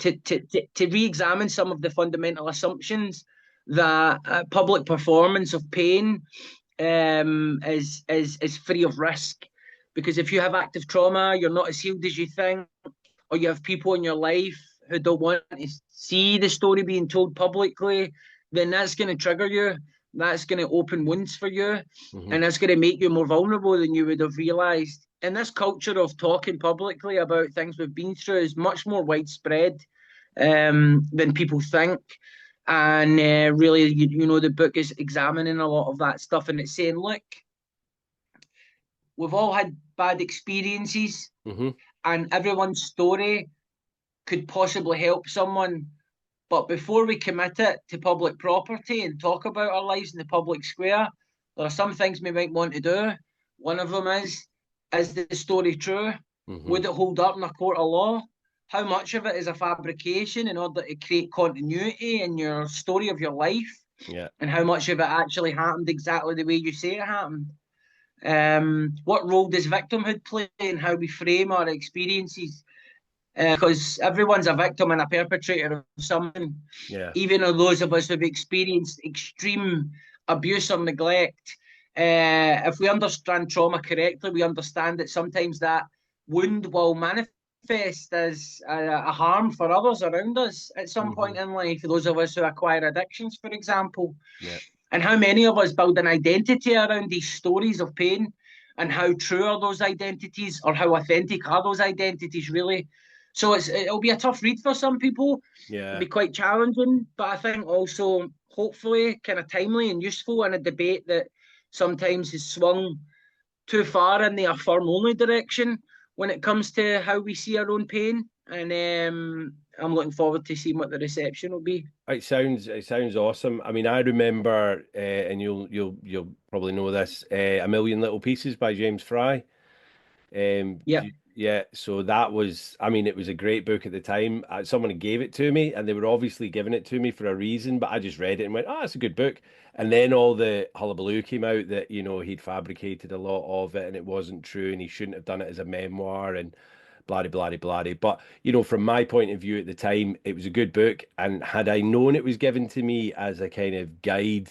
re-examine some of the fundamental assumptions that public performance of pain is free of risk. Because if you have active trauma, you're not as healed as you think, or you have people in your life who don't want to see the story being told publicly, then that's going to trigger you. That's going to open wounds for you, and that's going to make you more vulnerable than you would have realised. And this culture of talking publicly about things we've been through is much more widespread than people think. And really, the book is examining a lot of that stuff, and it's saying, look, we've all had bad experiences, and everyone's story could possibly help someone. But before we commit it to public property and talk about our lives in the public square, there are some things we might want to do. One of them is the story true? Would it hold up in a court of law? How much of it is a fabrication in order to create continuity in your story of your life? And how much of it actually happened exactly the way you say it happened? What role does victimhood play in how we frame our experiences? Because everyone's a victim and a perpetrator of something. Even those of us who've experienced extreme abuse or neglect, if we understand trauma correctly, we understand that sometimes that wound will manifest as a harm for others around us at some point in life. Those of us who acquire addictions, for example. And how many of us build an identity around these stories of pain, and how true are those identities, or how authentic are those identities really? So it'll be a tough read for some people. It'll Yeah. be quite challenging, but I think also hopefully kind of timely and useful in a debate that sometimes has swung too far in the affirm only direction when it comes to how we see our own pain. And I'm looking forward to seeing what the reception will be. It sounds awesome. I mean, I remember, and you'll probably know this, A Million Little Pieces by James Frey. Yeah, Yeah, so that was, I mean, it was a great book at the time. Someone gave it to me, and they were obviously giving it to me for a reason, but I just read it and went, oh, it's a good book. And then all the hullabaloo came out that, he'd fabricated a lot of it and it wasn't true and he shouldn't have done it as a memoir and blah, blah, blah, blah. But, from my point of view at the time, it was a good book. And had I known it was given to me as a kind of guide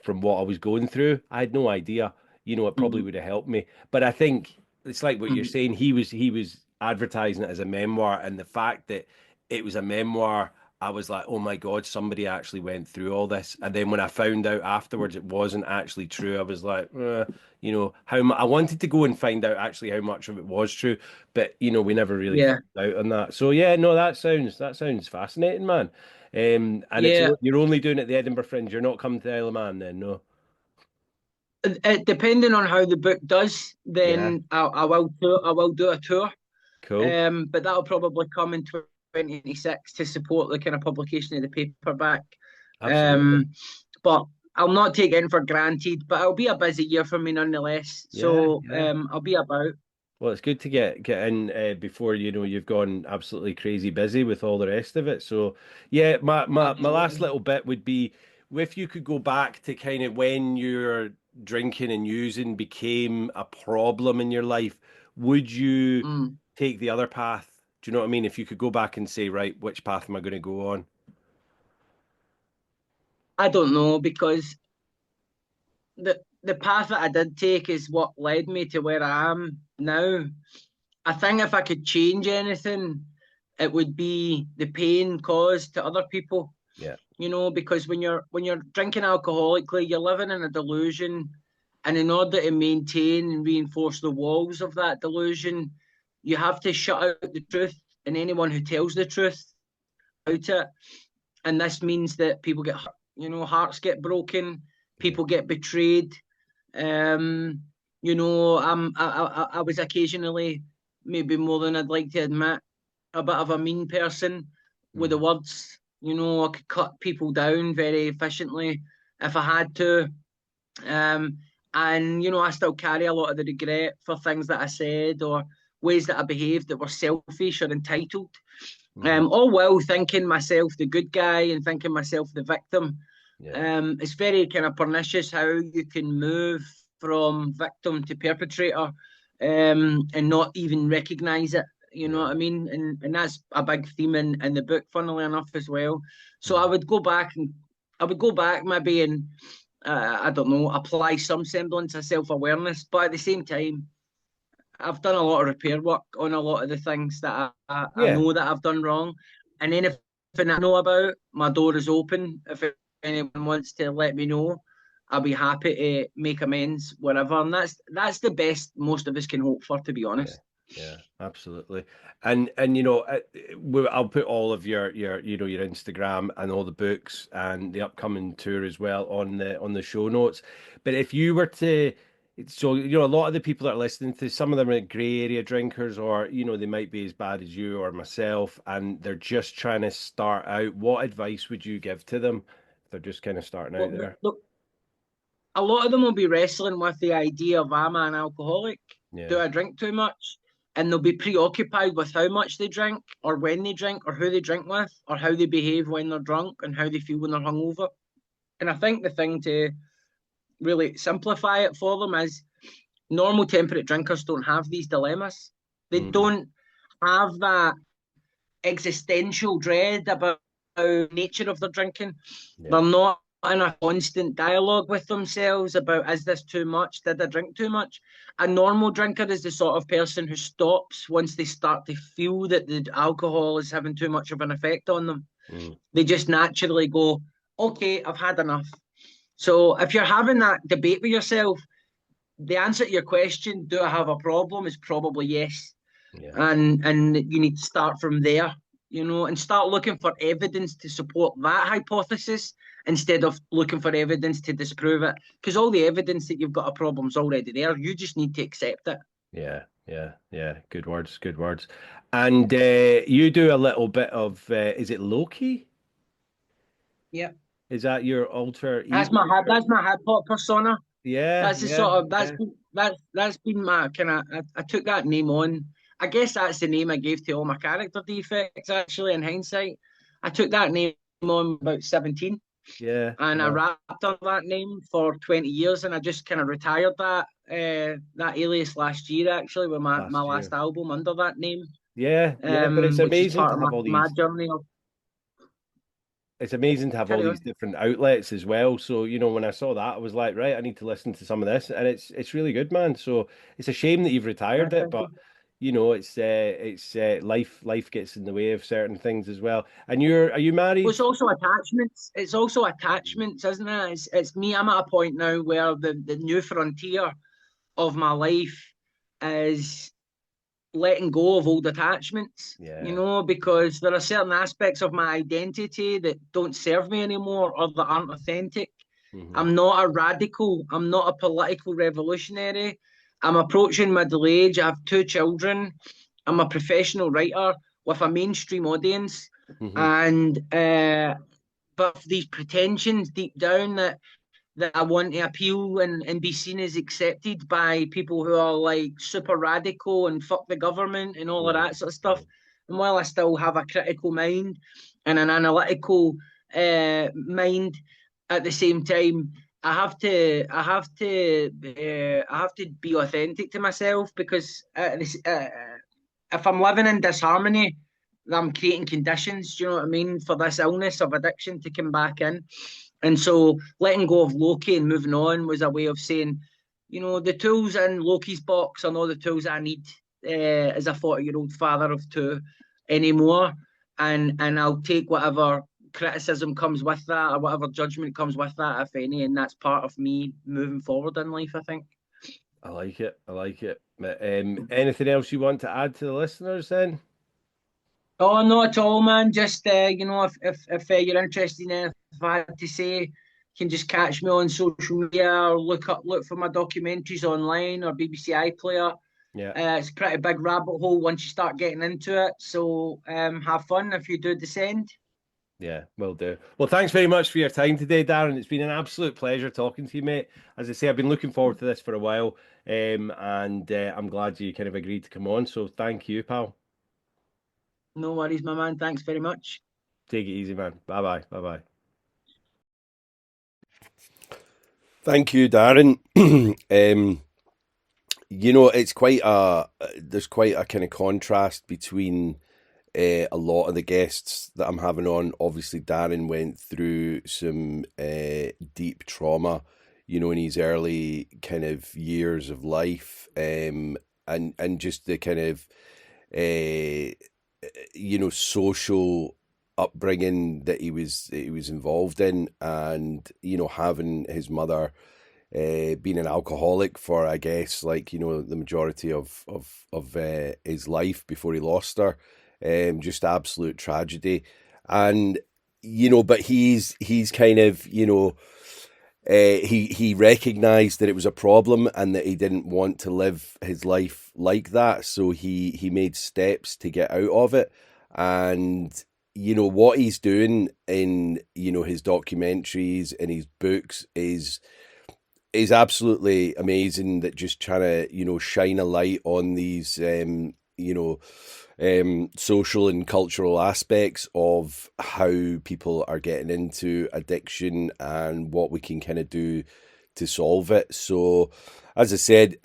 from what I was going through, I had no idea. It probably mm-hmm. would have helped me. But I think it's like what you're Mm-hmm. saying. He was advertising it as a memoir, and the fact that it was a memoir, I was like, oh my God, somebody actually went through all this. And then when I found out afterwards it wasn't actually true, I was like, I wanted to go and find out actually how much of it was true, but we never really Yeah, found out on that. So yeah, no, that sounds fascinating, man. And yeah. you're only doing it at the Edinburgh Fringe. You're not coming to the Isle of Man then, no? Depending on how the book does, Yeah, then I will do a tour. cool. But that'll probably come in 2026 to support the kind of publication of the paperback. Absolutely. Um, but I'll not take it in for granted, but it'll be a busy year for me nonetheless. Yeah, So yeah. I'll be about. Well, it's good to get in before you've gone absolutely crazy busy with all the rest of it. So, yeah, my last Absolutely. little bit would be if you could go back to kind of when your drinking and using became a problem in your life, would you Mm. take the other path? Do you know what I mean? If you could go back and say, right, which path am I going to go on? I don't know because the path that I did take is what led me to where I am now. I think if I could change anything, it would be the pain caused to other people. Yeah, Because when you're drinking alcoholically, you're living in a delusion, and in order to maintain and reinforce the walls of that delusion, you have to shut out the truth and anyone who tells the truth out it. And this means that people get hurt, hearts get broken, yeah, people get betrayed. Um, I was occasionally, maybe more than I'd like to admit, a bit of a mean person with the mm, words. I could cut people down very efficiently if I had to. Um, and I still carry a lot of the regret for things that I said or ways that I behaved that were selfish or entitled. mhm, All while thinking myself the good guy and thinking myself the victim. yeah, It's very kind of pernicious how you can move from victim to perpetrator, and not even recognize it. You know yeah, what I mean? And that's a big theme in the book, funnily enough, as well. So mhm, I would go back maybe and I don't know, apply some semblance of self awareness, but at the same time, I've done a lot of repair work on a lot of the things that I yeah. know that I've done wrong. And anything I know about, my door is open. If anyone wants to let me know, I'll be happy to make amends wherever. And that's the best most of us can hope for, to be Yeah, honest. yeah, absolutely. And I'll put all of your Instagram and all the books and the upcoming tour as well on the show notes. But if you were to, so a lot of the people that are listening to, some of them are gray area drinkers, or they might be as bad as you or myself, and they're just trying to start out. What advice would you give to them if they're just kind of starting out Well, there? look, a lot of them will be wrestling with the idea of, am I an alcoholic? Do Yeah. I drink too much? And they'll be preoccupied with how much they drink, or when they drink, or who they drink with, or how they behave when they're drunk, and how they feel when they're hungover. And I think the thing to really simplify it for them is normal temperate drinkers don't have these dilemmas. They Mm, don't have that existential dread about nature of their drinking. yeah. They're not in a constant dialogue with themselves about, is this too much? Did I drink too much? A normal drinker is the sort of person who stops once they start to feel that the alcohol is having too much of an effect on them. Mm, They just naturally go, okay, I've had enough. So if you're having that debate with yourself, the answer to your question, do I have a problem, is probably yes. Yeah. and you need to start from there, and start looking for evidence to support that hypothesis instead of looking for evidence to disprove it. Because all the evidence that you've got a problem's already there. You just need to accept it. Yeah, yeah, yeah. Good words, good words. And you do a little bit of, is it Loki? Yeah, Is that your alter that's ego? my that's my hip hop persona. Yeah, That's the yeah, sort of yeah. that's been my kind of. I took that name on. I guess that's the name I gave to all my character defects. Actually, in hindsight, I took that name on about 17, Yeah, and I yeah. rapped under that name for 20 years, and I just kind of retired that alias last year. Actually, with my Last last year. album under that name, Yeah, yeah. But it's which is amazing part to of have all my these. journey of It's amazing to have all carry these on. different outlets as well. So, when I saw that, I was like, right, I need to listen to some of this, and it's really good, man. So it's a shame that you've retired it, Thank but you. it's life gets in the way of certain things as well. And are you Well, married? it's also attachments. It's also attachments, isn't it? It's me. I'm at a point now where the new frontier of my life is letting go of old attachments, Yeah. because there are certain aspects of my identity that don't serve me anymore or that aren't authentic. Hmm. I'm not a radical. I'm not a political revolutionary. I'm approaching middle age. I have two children. I'm a professional writer with a mainstream audience. Hmm. And but these pretensions deep down that I want to appeal and be seen as accepted by people who are like super radical and fuck the government and all of Hmm. that sort of stuff. And while I still have a critical mind and an analytical mind, at the same time, I have to be authentic to myself because if I'm living in disharmony, I'm creating conditions. Do you know what I mean, for this illness of addiction to come back in? And so letting go of Loki and moving on was a way of saying, the tools in Loki's box are not the tools I need as a 40-year-old father of two anymore. And I'll take whatever criticism comes with that or whatever judgment comes with that, if any. And that's part of me moving forward in life, I think. I like it. I like it. Anything else you want to add to the listeners then? Oh, not at all, man. Just if you're interested in anything I had to say, you can just catch me on social media or look for my documentaries online or BBC iPlayer. Yeah. It's a pretty big rabbit hole once you start getting into it. So have fun if you do descend. Yeah, will do. Well, thanks very much for your time today, Darren. It's been an absolute pleasure talking to you, mate. As I say, I've been looking forward to this for a while, and I'm glad you kind of agreed to come on. So thank you, pal. No worries, my man. Thanks very much. Take it easy, man. Bye bye. Bye bye. Thank you, Darren. It's there's quite a kind of contrast between a lot of the guests that I'm having on. Obviously, Darren went through some deep trauma, in his early kind of years of life, and just the kind of social upbringing that he was involved in, and having his mother being an alcoholic for, I guess, like, the majority of his life before he lost her. Just absolute tragedy. And, but he's kind of, he recognized that it was a problem and that he didn't want to live his life like that. So he made steps to get out of it. And, what he's doing in, his documentaries and his books is absolutely amazing. That just trying to shine a light on these social and cultural aspects of how people are getting into addiction and what we can kind of do to solve it. So as I said,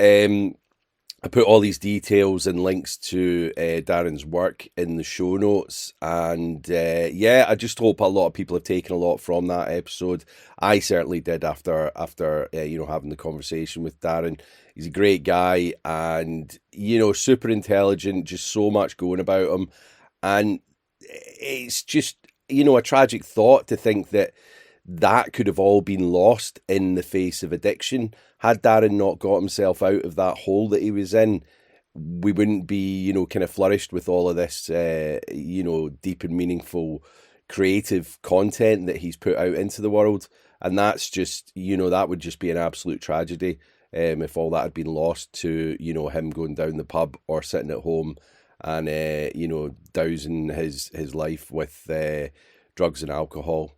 I put all these details and links to Darren's work in the show notes. And yeah, I just hope a lot of people have taken a lot from that episode. I certainly did after having the conversation with Darren. He's a great guy and, super intelligent, just so much going about him. And it's just, a tragic thought to think that could have all been lost in the face of addiction. Had Darren not got himself out of that hole that he was in, we wouldn't be, you know, kind of flourished with all of this, you know, deep and meaningful creative content that he's put out into the world. And that's just, you know, that would just be an absolute tragedy if all that had been lost to, you know, him going down the pub or sitting at home and, you know, dousing his life with drugs and alcohol.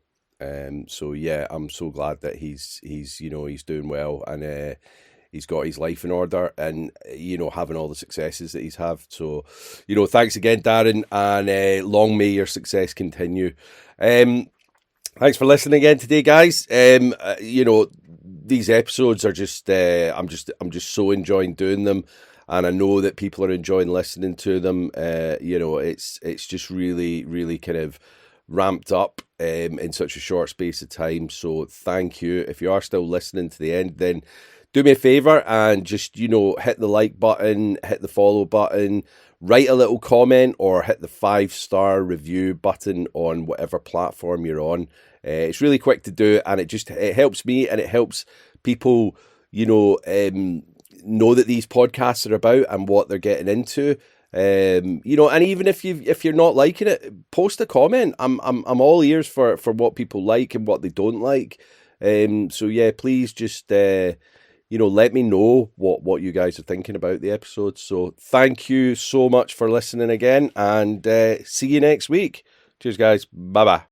So yeah, I'm so glad that he's you know, he's doing well, and he's got his life in order, and, you know, having all the successes that he's had. So, you know, thanks again, Darren, and long may your success continue. Thanks for listening again today, guys. You know, these episodes are just, I'm just so enjoying doing them, and I know that people are enjoying listening to them. You know, it's just really, really kind of ramped up in such a short space of time. So thank you. If you are still listening to the end, then do me a favor and just, you know, hit the like button, hit the follow button, write a little comment, or hit the 5-star review button on whatever platform you're on. It's really quick to do, and it helps me, and it helps people, you know that these podcasts are about and what they're getting into. You know, and even if you're not liking it, post a comment. I'm all ears for what people like and what they don't like. So yeah, please just you know, let me know what you guys are thinking about the episode. So thank you so much for listening again, and see you next week. Cheers, guys. Bye bye.